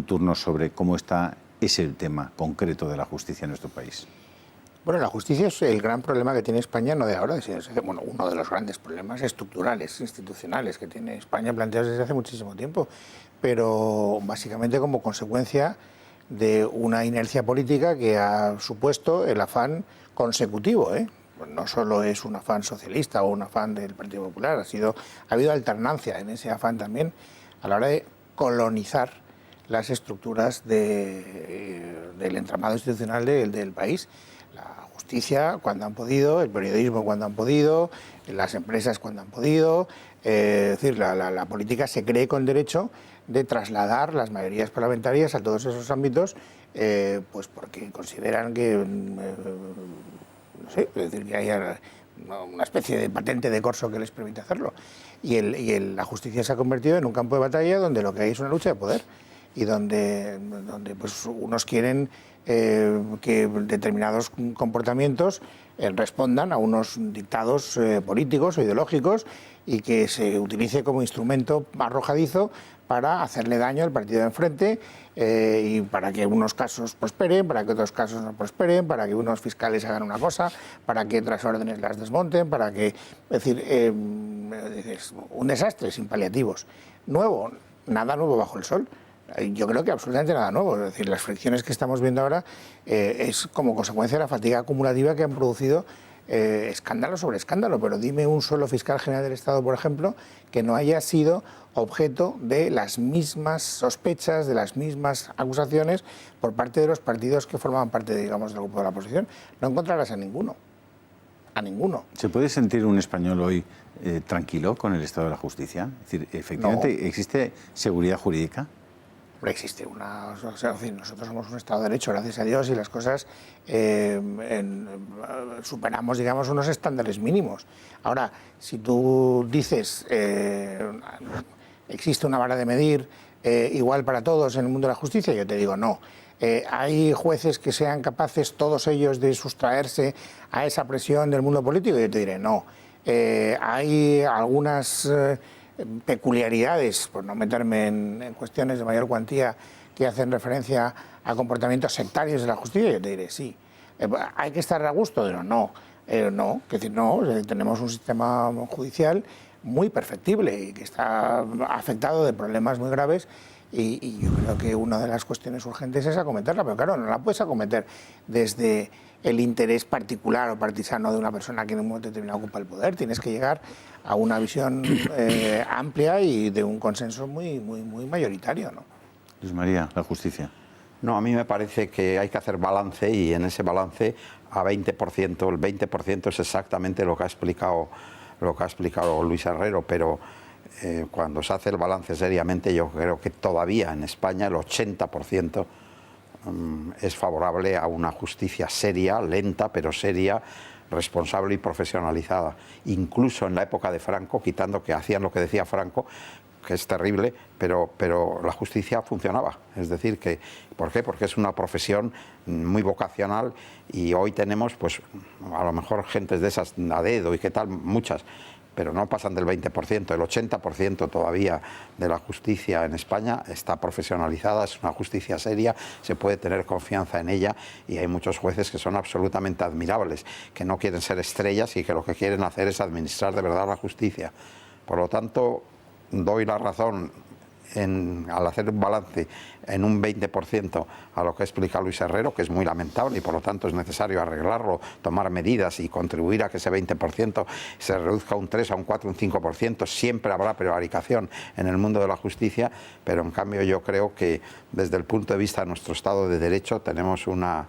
turno sobre cómo está ese tema concreto de la justicia en nuestro país. Bueno, la justicia es el gran problema que tiene España, no de ahora, sino bueno, uno de los grandes problemas estructurales, institucionales que tiene España planteados desde hace muchísimo tiempo, pero básicamente como consecuencia de una inercia política que ha supuesto el afán consecutivo, Pues no solo es un afán socialista o un afán del Partido Popular, ha habido alternancia en ese afán también a la hora de colonizar las estructuras del entramado institucional del país. La justicia cuando han podido, el periodismo cuando han podido, las empresas cuando han podido. Es decir, la política se cree con derecho de trasladar las mayorías parlamentarias a todos esos ámbitos, pues porque consideran que, no sé, es decir, que haya una especie de patente de corso que les permite hacerlo. Y la justicia se ha convertido en un campo de batalla donde lo que hay es una lucha de poder y donde pues unos quieren que determinados comportamientos respondan a unos dictados políticos o ideológicos y que se utilice como instrumento arrojadizo para hacerle daño al partido de enfrente y para que unos casos prosperen, para que otros casos no prosperen, para que unos fiscales hagan una cosa, para que otras órdenes las desmonten, para que... Es decir, es un desastre sin paliativos. Nuevo, nada nuevo bajo el sol. Yo creo que absolutamente nada nuevo. Es decir, las fricciones que estamos viendo ahora es como consecuencia de la fatiga acumulativa que han producido escándalo sobre escándalo, pero dime un solo fiscal general del Estado, por ejemplo, que no haya sido objeto de las mismas sospechas, de las mismas acusaciones por parte de los partidos que formaban parte, digamos, del grupo de la oposición. No encontrarás a ninguno. A ninguno. ¿Se puede sentir un español hoy tranquilo con el estado de la justicia? Es decir, efectivamente, ¿existe seguridad jurídica? Existe una... O sea, en fin, nosotros somos un Estado de Derecho, gracias a Dios, y las cosas superamos, digamos, unos estándares mínimos. Ahora, si tú dices existe una vara de medir igual para todos en el mundo de la justicia, yo te digo no. ¿Hay jueces que sean capaces, todos ellos, de sustraerse a esa presión del mundo político? Yo te diré no. Hay algunas peculiaridades, por no meterme en cuestiones de mayor cuantía, que hacen referencia a comportamientos sectarios de la justicia. Yo te diré sí. ¿Hay que estar a gusto? Pero no. No, es decir, no. Tenemos un sistema judicial muy perfectible y que está afectado de problemas muy graves. Y yo creo que una de las cuestiones urgentes es acometerla, pero claro, no la puedes acometer desde el interés particular o partisano de una persona que en un momento determinado ocupa el poder. Tienes que llegar a una visión amplia y de un consenso muy mayoritario, ¿no? Luis María, la justicia. No, a mí me parece que hay que hacer balance y en ese balance a 20%, el 20% es exactamente lo que ha explicado Luis Herrero, pero cuando se hace el balance seriamente, yo creo que todavía en España el 80% es favorable a una justicia seria, lenta, pero seria, responsable y profesionalizada. Incluso en la época de Franco, quitando que hacían lo que decía Franco, que es terrible, pero la justicia funcionaba. Es decir, que ¿por qué? Porque es una profesión muy vocacional y hoy tenemos, pues, a lo mejor gentes de esas a dedo y qué tal, muchas, pero no pasan del 20%, el 80% todavía de la justicia en España está profesionalizada, es una justicia seria, se puede tener confianza en ella y hay muchos jueces que son absolutamente admirables, que no quieren ser estrellas y que lo que quieren hacer es administrar de verdad la justicia. Por lo tanto, doy la razón al hacer un balance en un 20% a lo que explica Luis Herrero, que es muy lamentable y por lo tanto es necesario arreglarlo, tomar medidas y contribuir a que ese 20% se reduzca a un 3, a un 4, un 5%. Siempre habrá prevaricación en el mundo de la justicia, pero en cambio yo creo que desde el punto de vista de nuestro Estado de Derecho tenemos una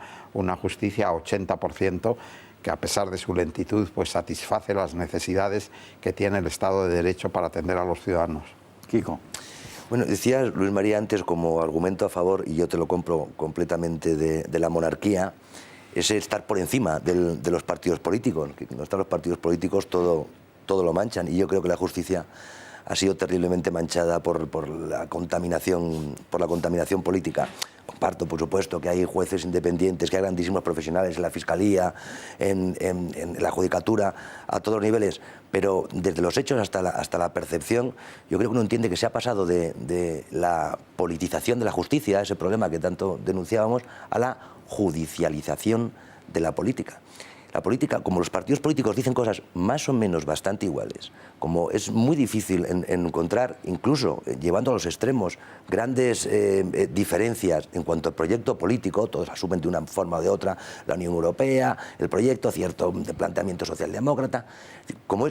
justicia a 80%, que a pesar de su lentitud pues satisface las necesidades que tiene el Estado de Derecho para atender a los ciudadanos. Kiko. Bueno, decía Luis María antes como argumento a favor, y yo te lo compro completamente, de la monarquía, es estar por encima de los partidos políticos. Que cuando están los partidos políticos todo lo manchan, y yo creo que la justicia ha sido terriblemente manchada por la contaminación política. Comparto, por supuesto, que hay jueces independientes, que hay grandísimos profesionales en la Fiscalía, en la Judicatura, a todos los niveles, pero desde los hechos hasta la percepción, yo creo que uno entiende que se ha pasado de la politización de la justicia, ese problema que tanto denunciábamos, a la judicialización de la política. La política, como los partidos políticos dicen cosas más o menos bastante iguales, como es muy difícil encontrar, incluso llevando a los extremos, grandes diferencias en cuanto al proyecto político, todos asumen de una forma o de otra la Unión Europea, el proyecto, cierto planteamiento socialdemócrata. Como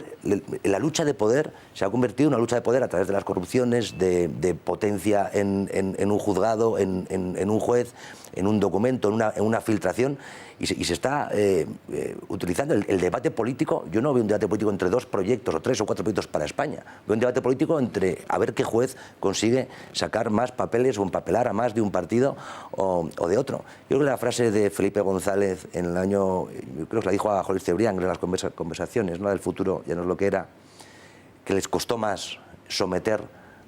la lucha de poder se ha convertido en una lucha de poder a través de las corrupciones, de potencia en un juzgado, en un juez, en un documento, en una filtración, y se está utilizando el debate político. Yo no veo un debate político entre dos proyectos o tres o cuatro proyectos para España. Veo un debate político entre a ver qué juez consigue sacar más papeles o empapelar a más de un partido o de otro. Yo creo que la frase de Felipe González en el año, yo creo que la dijo a Jorge Cebrián en las conversaciones, ¿no?, del futuro, ya no es lo que era, que les costó más someter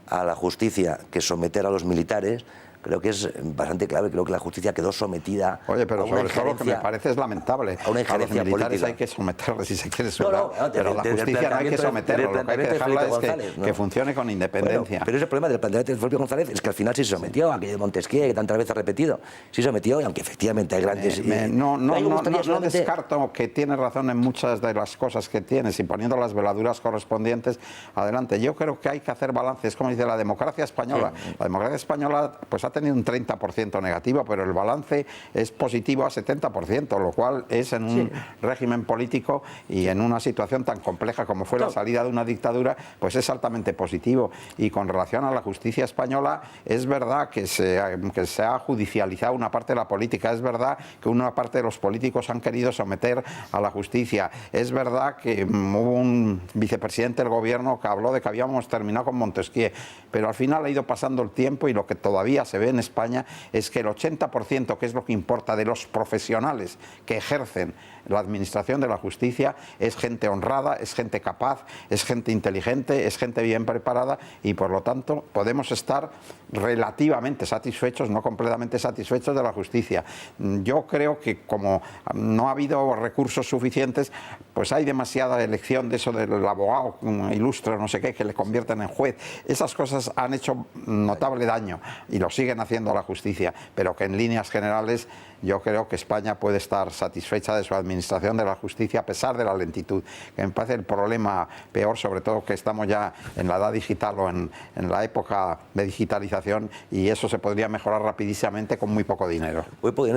a la justicia que someter a los militares. Creo que es bastante clave, creo que la justicia quedó sometida. Oye, pero sobre todo lo que me parece es lamentable. A una injerencia los militares política. Hay que someterles si se quiere someter, pero la justicia no hay que someterlo. Lo que hay que dejarla es que funcione con independencia. Bueno, pero ese problema del planteamiento de Felipe González es que al final sí se sometió, aquello de Montesquieu, que tantas veces ha repetido, sí se sometió, y aunque efectivamente hay grandes... No descarto que tiene razón en muchas de las cosas que tienes, y poniendo las veladuras correspondientes, adelante. Yo creo que hay que hacer balance, es como dice la democracia española. La democracia española pues ha tenido un 30% negativo, pero el balance es positivo a 70%, lo cual es en un régimen político y en una situación tan compleja como fue la salida de una dictadura, pues es altamente positivo. Y con relación a la justicia española, es verdad que se ha judicializado una parte de la política, es verdad que una parte de los políticos han querido someter a la justicia, es verdad que hubo un vicepresidente del gobierno que habló de que habíamos terminado con Montesquieu, pero al final ha ido pasando el tiempo y lo que todavía se ve en España es que el 80%, que es lo que importa, de los profesionales que ejercen la administración de la justicia es gente honrada, es gente capaz, es gente inteligente, es gente bien preparada y por lo tanto podemos estar relativamente satisfechos, no completamente satisfechos de la justicia. Yo creo que como no ha habido recursos suficientes, pues hay demasiada elección de eso del abogado ilustre, no sé qué, que le convierten en juez. Esas cosas han hecho notable daño y lo siguen haciendo a la justicia, pero que en líneas generales yo creo que España puede estar satisfecha de su administración de la justicia a pesar de la lentitud, que me parece el problema peor, sobre todo que estamos ya en la edad digital o en la época de digitalización y eso se podría mejorar rapidísimamente con muy poco dinero.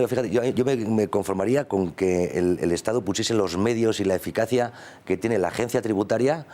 Fíjate, yo me conformaría con que el Estado pusiese los medios y la eficacia que tiene la agencia tributaria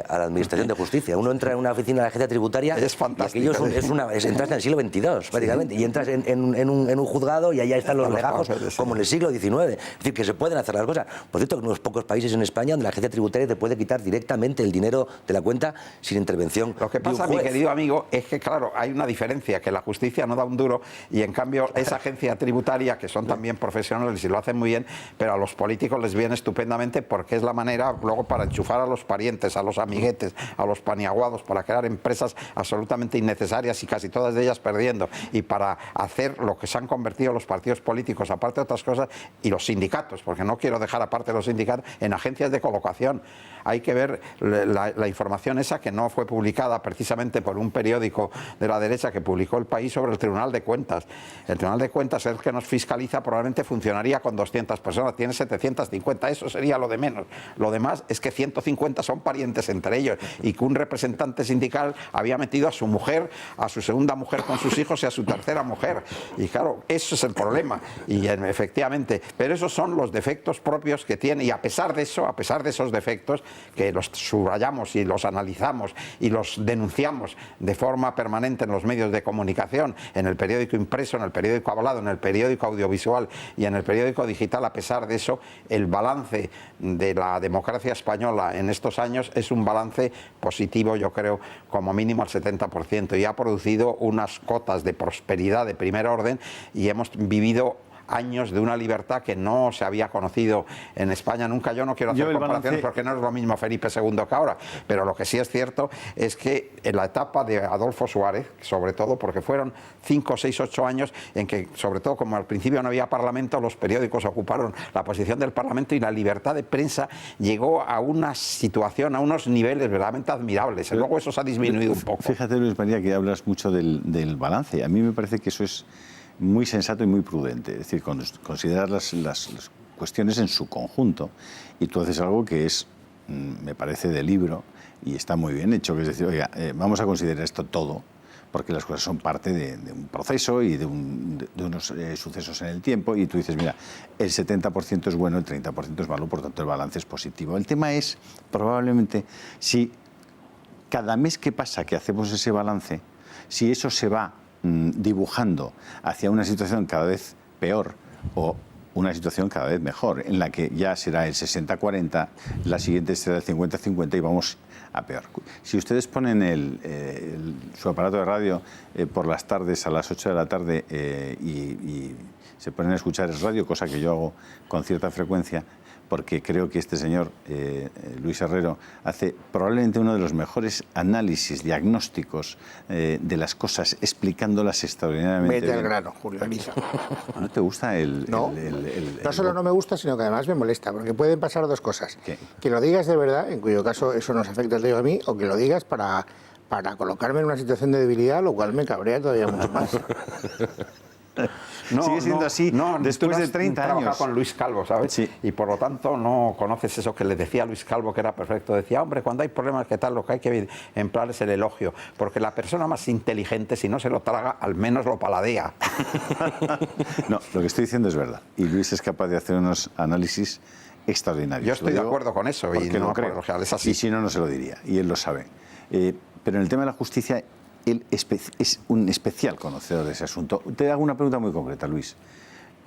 a la Administración de Justicia. Uno entra en una oficina de la agencia tributaria es fantástico, entras en el siglo XXII, prácticamente, y entras en un juzgado y allá están los legajos, como en el siglo XIX. Es decir, que se pueden hacer las cosas. Por cierto, en unos pocos países en España donde la agencia tributaria te puede quitar directamente el dinero de la cuenta sin intervención. Lo que pasa, mi querido amigo, es que, claro, hay una diferencia, que la justicia no da un duro y, en cambio, esa agencia tributaria, que son también profesionales y lo hacen muy bien, pero a los políticos les viene estupendamente porque es la manera luego para enchufar a los parientes, a los amiguetes, a los paniaguados, para crear empresas absolutamente innecesarias y casi todas de ellas perdiendo, y para hacer lo que se han convertido los partidos políticos, aparte de otras cosas, y los sindicatos, porque no quiero dejar aparte los sindicatos, en agencias de colocación. Hay que ver la información esa que no fue publicada precisamente por un periódico de la derecha que publicó El País sobre el Tribunal de Cuentas. El Tribunal de Cuentas, el que nos fiscaliza, probablemente funcionaría con 200 personas, tiene 750, eso sería lo de menos. Lo demás es que 150 son parientes entre ellos y que un representante sindical había metido a su mujer, a su segunda mujer con sus hijos y a su tercera mujer. Y claro, eso es el problema. Y efectivamente, pero esos son los defectos propios que tiene, y a pesar de eso, a pesar de esos defectos, que los subrayamos y los analizamos y los denunciamos de forma permanente en los medios de comunicación, en el periódico impreso, en el periódico hablado, en el periódico audiovisual y en el periódico digital, a pesar de eso, el balance de la democracia española en estos años es un balance positivo, yo creo, como mínimo al 70%, y ha producido unas cotas de prosperidad de primer orden y hemos vivido años de una libertad que no se había conocido en España nunca. Yo no quiero hacer comparaciones porque no es lo mismo Felipe II que ahora, pero lo que sí es cierto es que en la etapa de Adolfo Suárez, sobre todo, porque fueron 5, 6, 8 años en que, sobre todo como al principio no había parlamento, los periódicos ocuparon la posición del parlamento y la libertad de prensa llegó a una situación, a unos niveles verdaderamente admirables. Luego eso se ha disminuido un poco. Fíjate, Luis María, que hablas mucho del balance. A mí me parece que eso es muy sensato y muy prudente, es decir, considerar las cuestiones en su conjunto, y tú haces algo que es, me parece, de libro y está muy bien hecho, que es decir, oiga, vamos a considerar esto todo, porque las cosas son parte de un proceso y de unos sucesos en el tiempo, y tú dices, mira, el 70% es bueno, el 30% es malo, por tanto el balance es positivo. El tema es, probablemente, si cada mes que pasa que hacemos ese balance, si eso se va dibujando hacia una situación cada vez peor o una situación cada vez mejor, en la que ya será el 60-40, la siguiente será el 50-50 y vamos a peor. Si ustedes ponen su aparato de radio por las tardes a las 8 de la tarde y se ponen a escuchar el radio, cosa que yo hago con cierta frecuencia, porque creo que este señor, Luis Herrero, hace probablemente uno de los mejores análisis diagnósticos de las cosas, explicándolas extraordinariamente Vete al bien. grano, Julio Elisa. ¿No te gusta No, no solo no me gusta, sino que además me molesta, porque pueden pasar dos cosas. ¿Qué? Que lo digas de verdad, en cuyo caso eso nos afecta a mí, o que lo digas para colocarme en una situación de debilidad, lo cual me cabrea todavía mucho más. Sigue siendo así después de 30 años. Con Luis Calvo, ¿sabes? Sí. Y por lo tanto no conoces eso que le decía Luis Calvo, que era perfecto. Decía, hombre, cuando hay problemas, ¿qué tal? Lo que hay que emplear es el elogio. Porque la persona más inteligente, si no se lo traga, al menos lo paladea. No, lo que estoy diciendo es verdad. Y Luis es capaz de hacer unos análisis extraordinarios. Yo estoy de acuerdo con eso. Y no no lo creo. por lo general, es así. Y si no, no se lo diría. Y él lo sabe. Pero en el tema de la justicia, él es un especial conocedor de ese asunto. Te hago una pregunta muy concreta, Luis.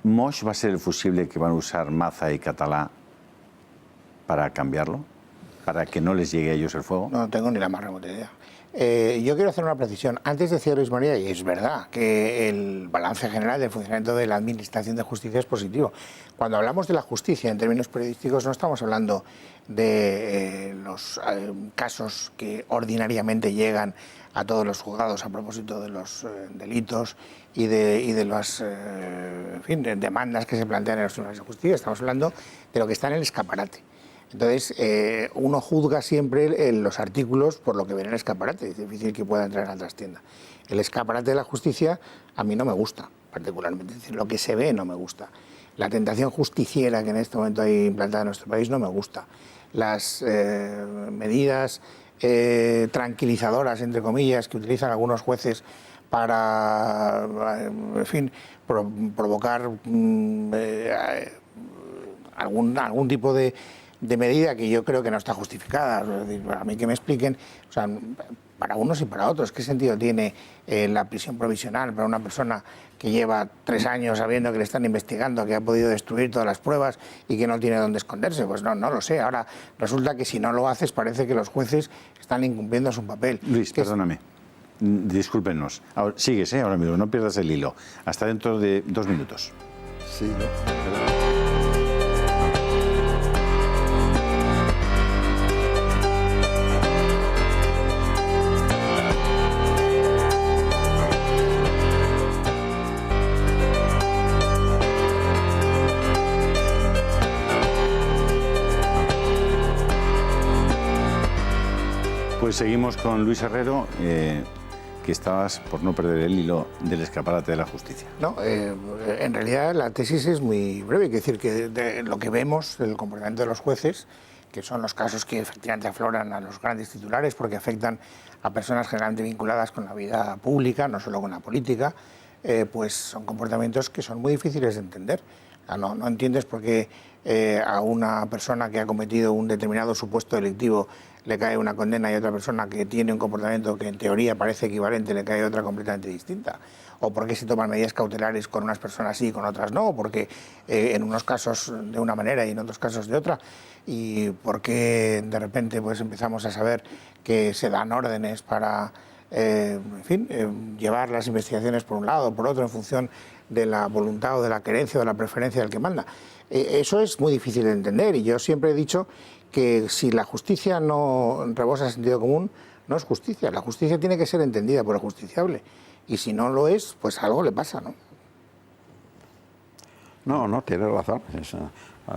¿Moix va a ser el fusible que van a usar Maza y Catalá para cambiarlo? ¿Para que no les llegue a ellos el fuego? No tengo ni la más remota idea. Yo quiero hacer una precisión. Antes decía Luis María, y es verdad, que el balance general del funcionamiento de la Administración de Justicia es positivo. Cuando hablamos de la justicia en términos periodísticos no estamos hablando de los casos que ordinariamente llegan a todos los juzgados a propósito de los delitos y de las demandas que se plantean en los tribunales de justicia. Estamos hablando de lo que está en el escaparate. Entonces, uno juzga siempre los artículos por lo que ven en el escaparate. Es difícil que pueda entrar en la trastienda. El escaparate de la justicia a mí no me gusta, particularmente. Es decir, lo que se ve no me gusta. La tentación justiciera que en este momento hay implantada en nuestro país no me gusta. Las medidas tranquilizadoras, entre comillas, que utilizan algunos jueces para, en fin, provocar algún tipo de medida que yo creo que no está justificada. A mí que me expliquen, o sea, para unos y para otros, ¿qué sentido tiene la prisión provisional para una persona que lleva 3 años sabiendo que le están investigando, que ha podido destruir todas las pruebas y que no tiene dónde esconderse? Pues no lo sé. Ahora resulta que si no lo haces parece que los jueces están incumpliendo su papel. Luis, perdóname. Discúlpenos. Ahora, sigues, ahora mismo, no pierdas el hilo. Hasta dentro de 2 minutos. Sí, ¿no? Pues seguimos con Luis Herrero, que estabas por no perder el hilo del escaparate de la justicia. No, en realidad la tesis es muy breve, es decir, que de lo que vemos del comportamiento de los jueces, que son los casos que efectivamente afloran a los grandes titulares porque afectan a personas generalmente vinculadas con la vida pública, no solo con la política, pues son comportamientos que son muy difíciles de entender. No entiendes por qué a una persona que ha cometido un determinado supuesto delictivo le cae una condena y a otra persona que tiene un comportamiento que en teoría parece equivalente le cae otra completamente distinta. O por qué se toman medidas cautelares con unas personas sí y con otras no, porque en unos casos de una manera y en otros casos de otra. Y por qué de repente pues empezamos a saber que se dan órdenes para llevar las investigaciones por un lado o por otro en función de la voluntad o de la querencia o de la preferencia del que manda. Eso es muy difícil de entender y yo siempre he dicho que si la justicia no rebosa sentido común, no es justicia. La justicia tiene que ser entendida por el justiciable y si no lo es, pues algo le pasa, ¿no? No, tienes razón.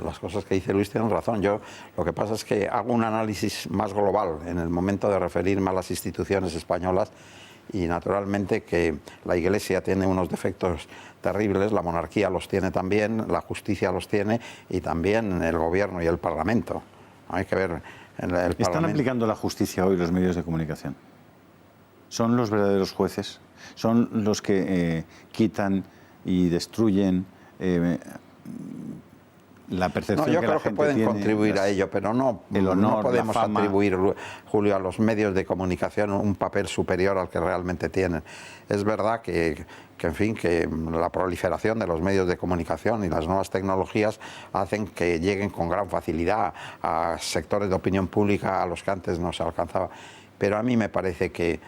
Las cosas que dice Luis tienen razón. Yo lo que pasa es que hago un análisis más global en el momento de referirme a las instituciones españolas y naturalmente que la Iglesia tiene unos defectos terribles, la monarquía los tiene también, la justicia los tiene y también el gobierno y el Parlamento. Hay que ver el Parlamento. ¿Están aplicando la justicia hoy los medios de comunicación? ¿Son los verdaderos jueces? ¿Son los que quitan y destruyen la percepción yo que creo la gente que pueden tiene, contribuir a ello, pero no podemos atribuir, Julio, a los medios de comunicación un papel superior al que realmente tienen. Es verdad que en fin, que la proliferación de los medios de comunicación y las nuevas tecnologías hacen que lleguen con gran facilidad a sectores de opinión pública a los que antes no se alcanzaba. Pero a mí me parece que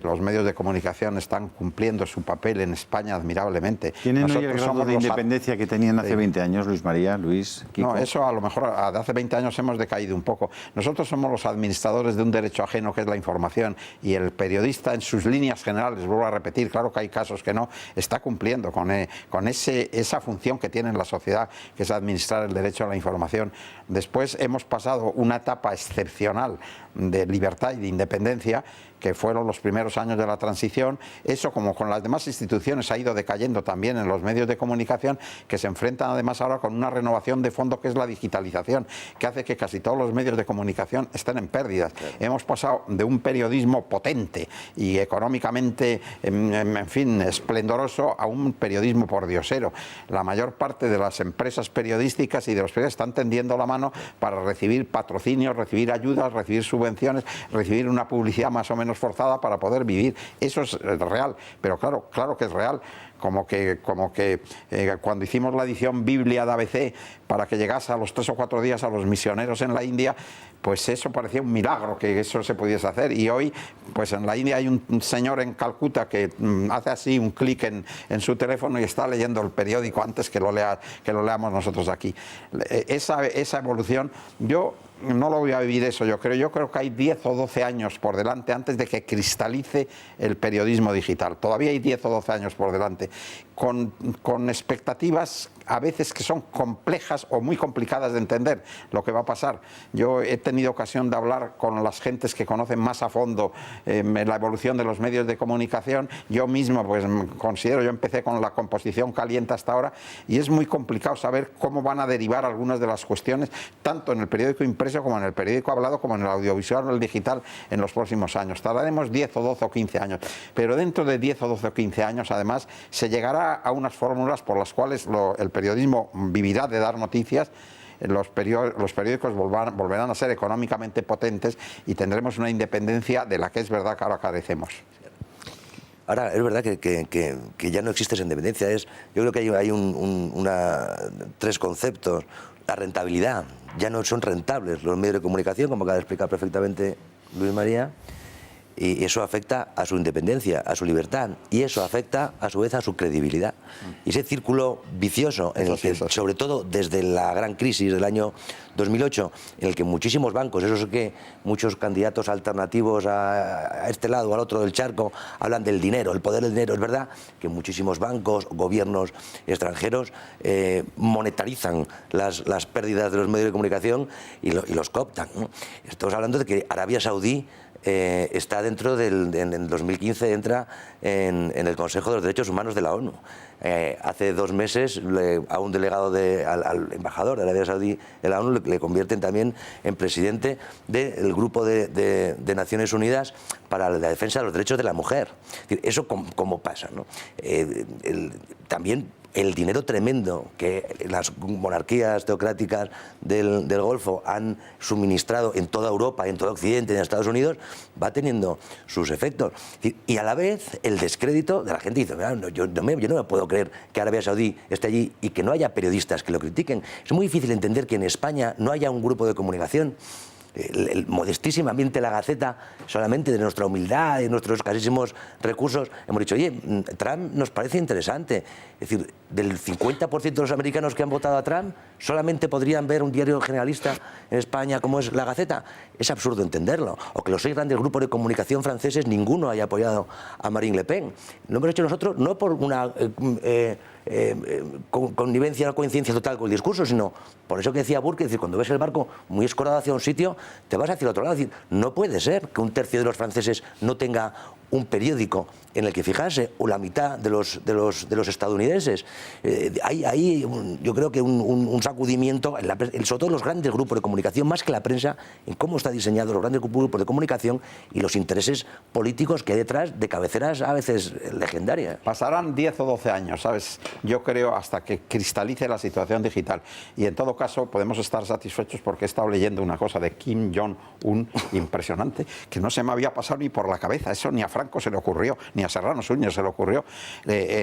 los medios de comunicación están cumpliendo su papel en España admirablemente. ¿Tienen hoy el grado de independencia que tenían hace 20 años, Luis María, Luis, Kiko? No, eso a lo mejor de hace 20 años hemos decaído un poco. Nosotros somos los administradores de un derecho ajeno que es la información y el periodista en sus líneas generales, vuelvo a repetir, claro que hay casos que no, está cumpliendo con esa función que tiene en la sociedad, que es administrar el derecho a la información. Después hemos pasado una etapa excepcional de libertad y de independencia que fueron los primeros primeros años de la transición. Eso, como con las demás instituciones, ha ido decayendo también en los medios de comunicación, que se enfrentan además ahora con una renovación de fondo que es la digitalización, que hace que casi todos los medios de comunicación estén en pérdidas. Claro. Hemos pasado de un periodismo potente y económicamente, en fin, esplendoroso, a un periodismo pordiosero. La mayor parte de las empresas periodísticas y de los periodistas están tendiendo la mano para recibir patrocinios, recibir ayudas, recibir subvenciones, recibir una publicidad más o menos forzada para poder vivir. Eso es real, pero claro que es real. Como que cuando hicimos la edición Biblia de ABC para que llegase a los 3 o 4 días a los misioneros en la India, pues eso parecía un milagro que eso se pudiese hacer. Y hoy, pues en la India hay un señor en Calcuta que hace así un clic en su teléfono y está leyendo el periódico antes que lo leamos nosotros aquí. Esa evolución, yo no lo voy a vivir eso, yo creo que hay 10 o 12 años por delante antes de que cristalice el periodismo digital. Todavía hay 10 o 12 años por delante, con expectativas a veces que son complejas o muy complicadas de entender lo que va a pasar. Yo he tenido ocasión de hablar con las gentes que conocen más a fondo la evolución de los medios de comunicación. Yo mismo, pues considero, yo empecé con la composición caliente hasta ahora, y es muy complicado saber cómo van a derivar algunas de las cuestiones, tanto en el periódico impreso como en el periódico hablado, como en el audiovisual o el digital en los próximos años. Tardaremos 10 o 12 o 15 años, pero dentro de 10 o 12 o 15 años, además, se llegará a unas fórmulas por las cuales el periodismo vivirá de dar noticias. Los periódicos volverán a ser económicamente potentes y tendremos una independencia de la que es verdad que ahora carecemos. Ahora, es verdad que ya no existe esa independencia. Yo creo que hay tres conceptos. La rentabilidad. Ya no son rentables los medios de comunicación, como acaba de explicar perfectamente Luis María, y eso afecta a su independencia, a su libertad, y eso afecta a su vez a su credibilidad. Y ese círculo vicioso, en el que, sobre todo desde la gran crisis del año 2008, en el que muchísimos bancos, eso es que muchos candidatos alternativos a este lado o al otro del charco, hablan del dinero, el poder del dinero. Es verdad que muchísimos bancos, gobiernos extranjeros monetarizan las pérdidas de los medios de comunicación y los cooptan, ¿no? Estamos hablando de que Arabia Saudí está dentro en 2015 entra en el Consejo de los Derechos Humanos de la ONU. Hace 2 meses a un delegado al embajador de Arabia Saudí de la ONU le convierten también en presidente del grupo de Naciones Unidas para la defensa de los derechos de la mujer. Es decir, eso cómo pasa, ¿no? También el dinero tremendo que las monarquías teocráticas del Golfo han suministrado en toda Europa, en todo Occidente, en Estados Unidos, va teniendo sus efectos. Y a la vez el descrédito de la gente dice, yo no me puedo creer que Arabia Saudí esté allí y que no haya periodistas que lo critiquen. Es muy difícil entender que en España no haya un grupo de comunicación. El modestísimo ambiente de la Gaceta, solamente de nuestra humildad, de nuestros escasísimos recursos, hemos dicho, oye, Trump nos parece interesante. Es decir, del 50% de los americanos que han votado a Trump, solamente podrían ver un diario generalista en España como es la Gaceta. Es absurdo entenderlo. O que los 6 grandes grupos de comunicación franceses, ninguno haya apoyado a Marine Le Pen. Lo hemos hecho nosotros no por una connivencia o coincidencia total con el discurso, sino por eso que decía Burke, es decir, cuando ves el barco muy escorado hacia un sitio, te vas hacia el otro lado. Es decir, no puede ser que 1/3 de los franceses no tenga un periódico en el que fijarse, o la mitad de los estadounidenses. Hay yo creo que un sacudimiento, sobre todo los grandes grupos de comunicación, más que la prensa, en cómo está diseñado los grandes grupos de comunicación y los intereses políticos que hay detrás de cabeceras a veces legendarias. Pasarán 10 o 12 años, ¿sabes? Yo creo hasta que cristalice la situación digital. Y en todo caso podemos estar satisfechos porque he estado leyendo una cosa de Kim Jong-un impresionante, que no se me había pasado ni por la cabeza. Eso ni a Franco se le ocurrió, ni a Serrano Suñer se le ocurrió.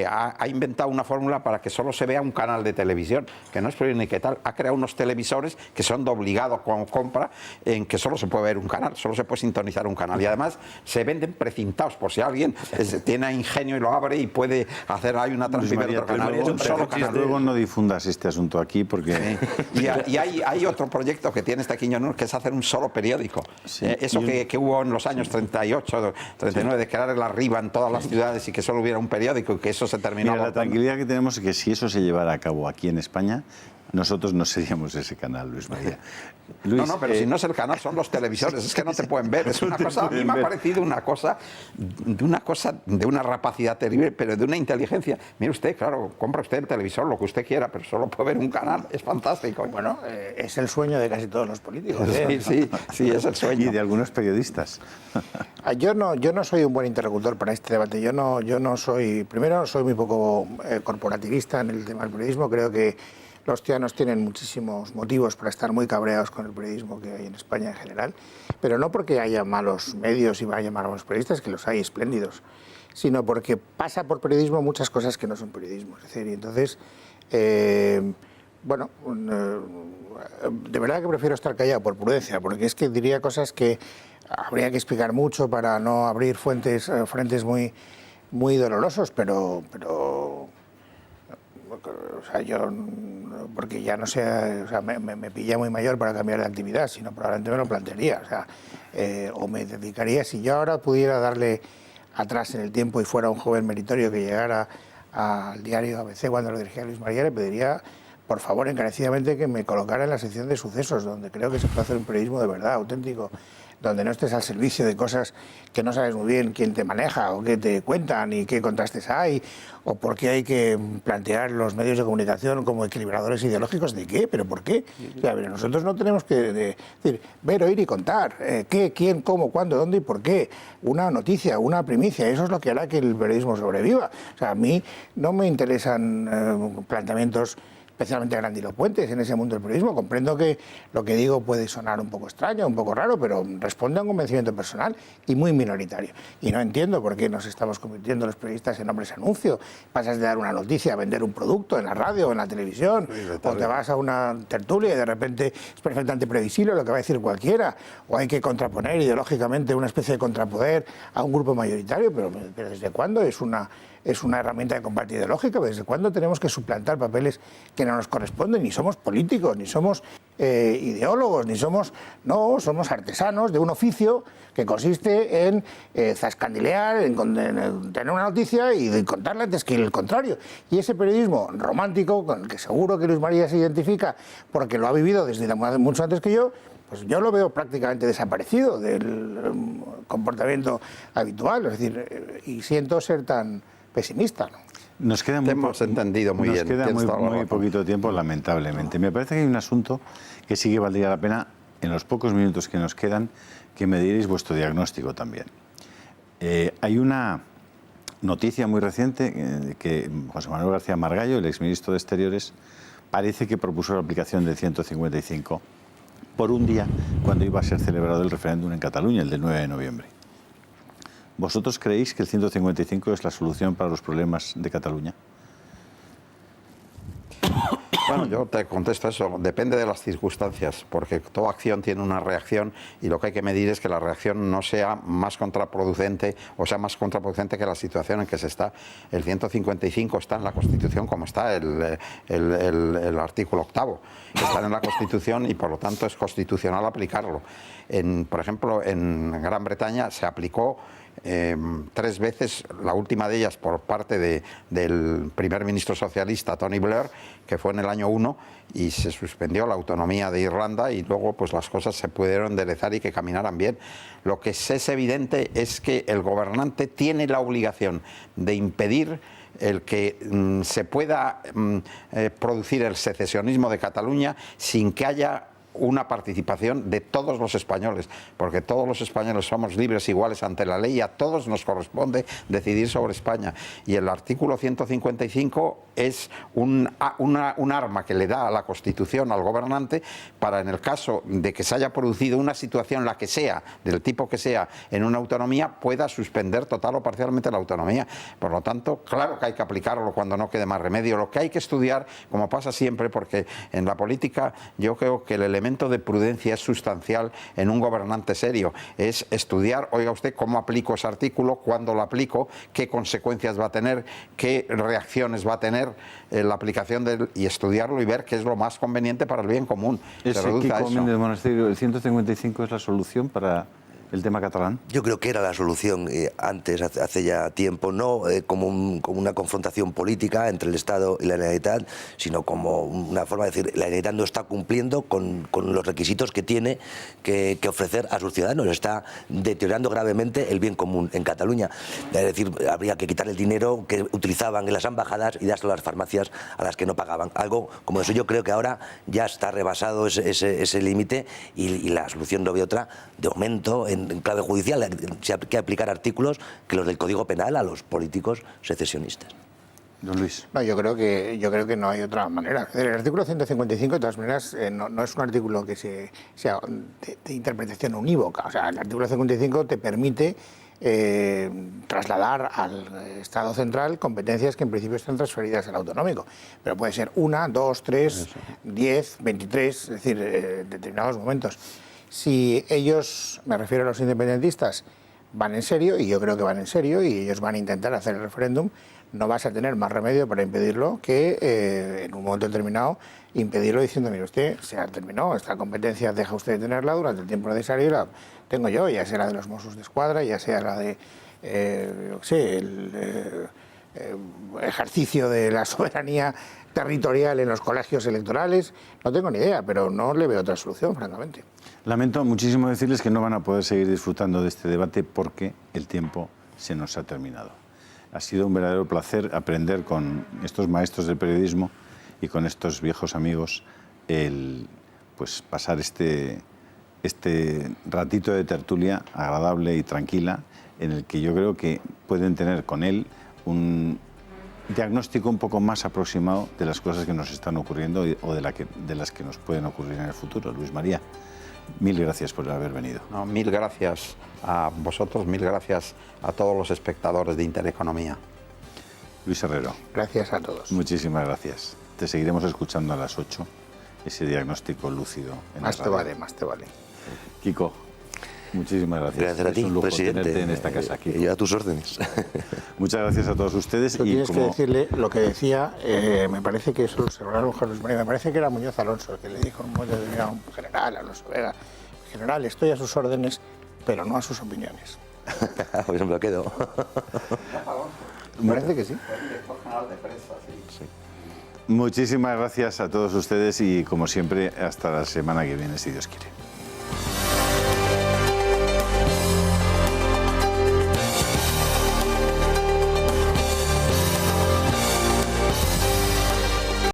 Ha inventado una fórmula para que solo se vea un canal de televisión, que no es ni qué tal. Ha creado unos televisores que son de obligado con compra, en que solo se puede ver un canal, solo se puede sintonizar un canal. Y además se venden precintados, por si alguien tiene ingenio y lo abre y puede hacer ahí una transmisión de otro canal. Luego no difundas este asunto aquí porque... Y hay otro proyecto que tiene este Kim Jong-un, que es hacer un solo periódico. Sí. Eso que hubo en los años 38, 39, de crear el Arriba en todas las ciudades y que solo hubiera un periódico y que eso se terminó. Mira, la tranquilidad que tenemos es que si eso se llevara a cabo aquí en España, Nosotros no seríamos ese canal, Luis María. Luis, no, pero si no es el canal, son los televisores, es que no te pueden ver. Es una cosa, a mí me ha parecido una cosa, de una rapacidad terrible, pero de una inteligencia. Mire usted, claro, compra usted el televisor, lo que usted quiera, pero solo puede ver un canal, es fantástico. Bueno, es el sueño de casi todos los políticos. Sí, es el sueño. Y de algunos periodistas. Yo no soy un buen interlocutor para este debate. Yo no soy, primero, soy muy poco corporativista en el tema del periodismo. Creo que los ciudadanos tienen muchísimos motivos para estar muy cabreados con el periodismo que hay en España en general, pero no porque haya malos medios y haya malos periodistas, que los hay espléndidos, sino porque pasa por periodismo muchas cosas que no son periodismo. Es decir, y entonces, bueno, de verdad que prefiero estar callado por prudencia, porque es que diría cosas que habría que explicar mucho para no abrir frentes muy, muy dolorosos, pero o sea, yo, porque ya no sé, o sea, me pilla muy mayor para cambiar de actividad, sino probablemente me lo plantearía, o sea, o me dedicaría, si yo ahora pudiera darle atrás en el tiempo y fuera un joven meritorio que llegara al diario ABC cuando lo dirigía Luis María, le pediría, por favor, encarecidamente, que me colocara en la sección de sucesos, donde creo que se puede hacer un periodismo de verdad, auténtico, donde no estés al servicio de cosas que no sabes muy bien quién te maneja o qué te cuentan y qué contrastes hay, o por qué hay que plantear los medios de comunicación como equilibradores ideológicos. ¿De qué? ¿Pero por qué? O sea, nosotros no tenemos que decir, ver, oír y contar qué, quién, cómo, cuándo, dónde y por qué. Una noticia, una primicia, eso es lo que hará que el periodismo sobreviva. O sea, a mí no me interesan planteamientos especialmente grandilocuentes en ese mundo del periodismo. Comprendo que lo que digo puede sonar un poco extraño, un poco raro, pero responde a un convencimiento personal y muy minoritario. Y no entiendo por qué nos estamos convirtiendo los periodistas en hombres anuncio. Pasas de dar una noticia a vender un producto en la radio o en la televisión, o te vas a una tertulia y de repente es perfectamente previsible lo que va a decir cualquiera, o hay que contraponer ideológicamente una especie de contrapoder a un grupo mayoritario, pero ¿desde cuándo es una herramienta de combate ideológico? ¿Desde cuándo tenemos que suplantar papeles que no nos corresponden? Ni somos políticos, ni somos ideólogos, ni somos... No, somos artesanos de un oficio que consiste en zascandilear, en tener una noticia y contarla antes que el contrario. Y ese periodismo romántico, con el que seguro que Luis María se identifica porque lo ha vivido desde mucho antes que yo, pues yo lo veo prácticamente desaparecido del comportamiento habitual. Es decir, y siento ser tan pesimista, ¿no? Nos queda muy, hemos entendido muy bien. Nos queda muy poquito tiempo, lamentablemente. Me parece que hay un asunto que sí que valdría la pena, en los pocos minutos que nos quedan, que me dierais vuestro diagnóstico también. Hay una noticia muy reciente que José Manuel García Margallo, el exministro de Exteriores, parece que propuso la aplicación del 155 por un día cuando iba a ser celebrado el referéndum en Cataluña, el del 9 de noviembre. ¿Vosotros creéis que el 155 es la solución para los problemas de Cataluña? Bueno, yo te contesto eso. Depende de las circunstancias, porque toda acción tiene una reacción y lo que hay que medir es que la reacción no sea más contraproducente o sea más contraproducente que la situación en que se está. El 155 está en la Constitución como está el artículo 8º. Está en la Constitución y por lo tanto es constitucional aplicarlo. Por ejemplo, en Gran Bretaña se aplicó 3 veces, la última de ellas por parte del primer ministro socialista Tony Blair, que fue en el año 1, y se suspendió la autonomía de Irlanda y luego pues las cosas se pudieron enderezar y que caminaran bien. Lo que es evidente es que el gobernante tiene la obligación de impedir el que se pueda producir el secesionismo de Cataluña sin que haya una participación de todos los españoles, porque todos los españoles somos libres iguales ante la ley y a todos nos corresponde decidir sobre España. Y el artículo 155 es un arma que le da a la Constitución al gobernante para, en el caso de que se haya producido una situación, la que sea, del tipo que sea, en una autonomía, pueda suspender total o parcialmente la autonomía. Por lo tanto, claro que hay que aplicarlo cuando no quede más remedio. Lo que hay que estudiar, como pasa siempre, porque en la política yo creo que el elemento de prudencia es sustancial en un gobernante serio, es estudiar, oiga usted, cómo aplico ese artículo, cuándo lo aplico, qué consecuencias va a tener, qué reacciones va a tener la aplicación y estudiarlo y ver qué es lo más conveniente para el bien común. ¿El 155 es la solución para el tema catalán? Yo creo que era la solución antes, hace ya tiempo, no como una confrontación política entre el Estado y la Generalitat, sino como una forma de decir, la Generalitat no está cumpliendo con los requisitos que tiene que ofrecer a sus ciudadanos, está deteriorando gravemente el bien común en Cataluña. Es decir, habría que quitar el dinero que utilizaban en las embajadas y dárselo a las farmacias a las que no pagaban. Algo como eso, yo creo que ahora ya está rebasado ese límite y la solución no ve otra, de momento, en clave judicial, se hay que aplicar artículos que los del Código Penal a los políticos secesionistas. Don Luis. No, yo creo que no hay otra manera. El artículo 155, de todas maneras, no es un artículo que sea de interpretación unívoca. O sea, el artículo 55 te permite trasladar al Estado central competencias que en principio están transferidas al autonómico. Pero puede ser 1, 2, 3, 10, 23, es decir, en determinados momentos. Si ellos, me refiero a los independentistas, van en serio, y yo creo que van en serio, y ellos van a intentar hacer el referéndum, no vas a tener más remedio para impedirlo que en un momento determinado impedirlo diciendo, mire usted, se ha terminado, esta competencia deja usted de tenerla durante el tiempo necesario, la tengo yo, ya sea la de los Mossos d'Esquadra, ya sea la de, el ejercicio de la soberanía territorial en los colegios electorales, no tengo ni idea, pero no le veo otra solución, francamente. Lamento muchísimo decirles que no van a poder seguir disfrutando de este debate porque el tiempo se nos ha terminado. Ha sido un verdadero placer aprender con estos maestros del periodismo y con estos viejos amigos pues pasar este ratito de tertulia agradable y tranquila, en el que yo creo que pueden tener con él un diagnóstico un poco más aproximado de las cosas que nos están ocurriendo o de las que nos pueden ocurrir en el futuro. Luis María, mil gracias por haber venido. No, mil gracias a vosotros, mil gracias a todos los espectadores de Intereconomía. Luis Herrero. Gracias a todos. Muchísimas gracias. Te seguiremos escuchando a las 8, ese diagnóstico lúcido. Más te vale, más te vale. Kiko, muchísimas gracias. Gracias a ti, es un lujo presidente. tenerte en esta casa, Kiko. Y a tus órdenes. Muchas gracias a todos ustedes. Tú tienes que decirle lo que decía, me parece que eso lo hablaron con Luis María, me parece que era Muñoz Alonso, que le dijo en un momento determinado a un general, Alonso Vega, general, estoy a sus órdenes, pero no a sus opiniones. Pues me lo quedo. Me parece que sí. Muchísimas gracias a todos ustedes y, como siempre, hasta la semana que viene, si Dios quiere.